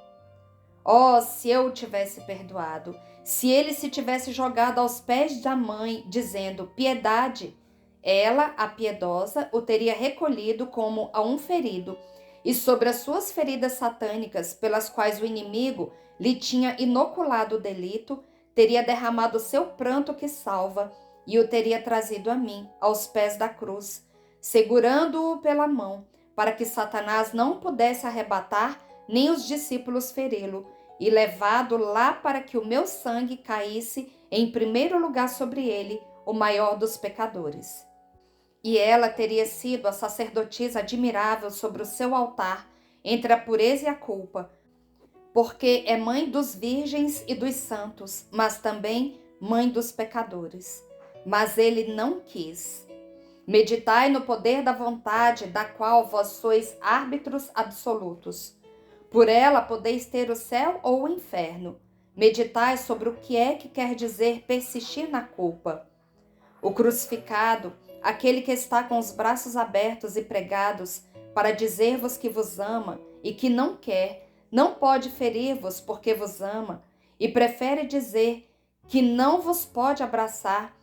Oh, se eu o tivesse perdoado, se ele se tivesse jogado aos pés da mãe, dizendo piedade, ela, a piedosa, o teria recolhido como a um ferido, e sobre as suas feridas satânicas, pelas quais o inimigo lhe tinha inoculado o delito, teria derramado seu pranto que salva e o teria trazido a mim, aos pés da cruz, segurando-o pela mão, para que Satanás não pudesse arrebatar nem os discípulos feri-lo, e levado lá para que o meu sangue caísse em primeiro lugar sobre ele, o maior dos pecadores. E ela teria sido a sacerdotisa admirável sobre o seu altar, entre a pureza e a culpa, porque é mãe dos virgens e dos santos, mas também mãe dos pecadores. Mas ele não quis. Meditai no poder da vontade, da qual vós sois árbitros absolutos. Por ela podeis ter o céu ou o inferno. Meditai sobre o que é que quer dizer persistir na culpa. O crucificado, aquele que está com os braços abertos e pregados para dizer-vos que vos ama e que não quer, não pode ferir-vos porque vos ama, e prefere dizer que não vos pode abraçar,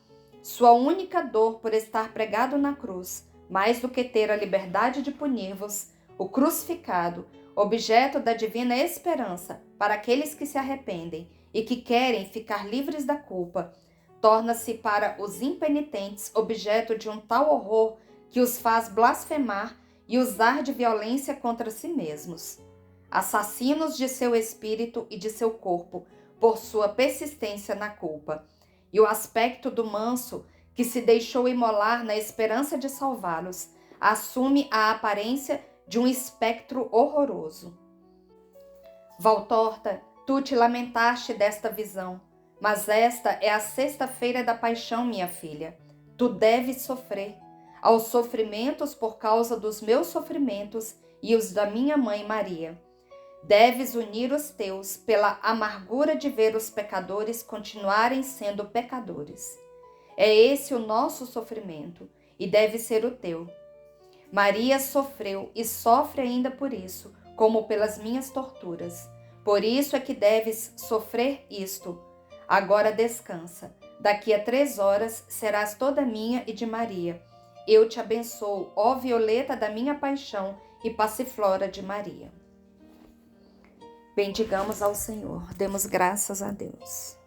sua única dor por estar pregado na cruz, mais do que ter a liberdade de punir-vos, o crucificado, objeto da divina esperança para aqueles que se arrependem e que querem ficar livres da culpa, torna-se para os impenitentes objeto de um tal horror que os faz blasfemar e usar de violência contra si mesmos. Assassinos de seu espírito e de seu corpo, por sua persistência na culpa. E o aspecto do manso, que se deixou imolar na esperança de salvá-los, assume a aparência de um espectro horroroso. Valtorta, tu te lamentaste desta visão, mas esta é a sexta-feira da paixão, minha filha. Tu deves sofrer. Aos sofrimentos por causa dos meus sofrimentos e os da minha mãe Maria. Deves unir os teus pela amargura de ver os pecadores continuarem sendo pecadores. É esse o nosso sofrimento, e deve ser o teu. Maria sofreu e sofre ainda por isso, como pelas minhas torturas. Por isso é que deves sofrer isto. Agora descansa. Daqui a 3 horas serás toda minha e de Maria. Eu te abençoo, ó violeta da minha paixão e passiflora de Maria. Bendigamos ao Senhor, demos graças a Deus.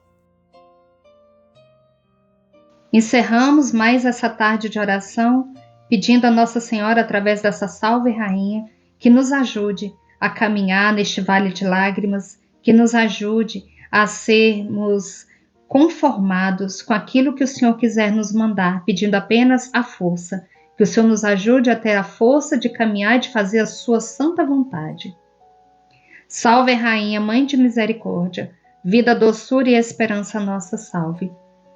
Encerramos mais essa tarde de oração, pedindo a Nossa Senhora, através dessa Salve Rainha, que nos ajude a caminhar neste vale de lágrimas, que nos ajude a sermos conformados com aquilo que o Senhor quiser nos mandar, pedindo apenas a força, que o Senhor nos ajude a ter a força de caminhar e de fazer a sua santa vontade. Salve Rainha, Mãe de Misericórdia, vida, doçura e esperança nossa, salve.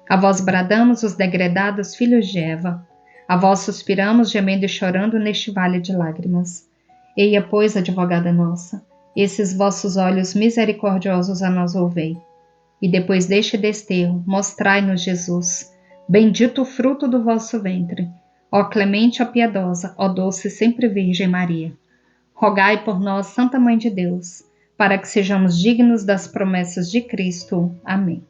A vós bradamos os degredados filhos de Eva, a vós suspiramos gemendo e chorando neste vale de lágrimas. Eia, pois, advogada nossa, esses vossos olhos misericordiosos a nós ouvei. E depois deste desterro, mostrai-nos Jesus, bendito o fruto do vosso ventre. Ó clemente, ó piedosa, ó doce sempre Virgem Maria. Rogai por nós, Santa Mãe de Deus, para que sejamos dignos das promessas de Cristo. Amém.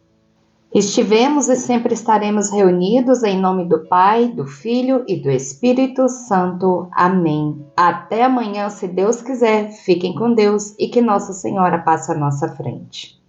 Estivemos e sempre estaremos reunidos em nome do Pai, do Filho e do Espírito Santo. Amém. Até amanhã, se Deus quiser. Fiquem com Deus e que Nossa Senhora passe à nossa frente.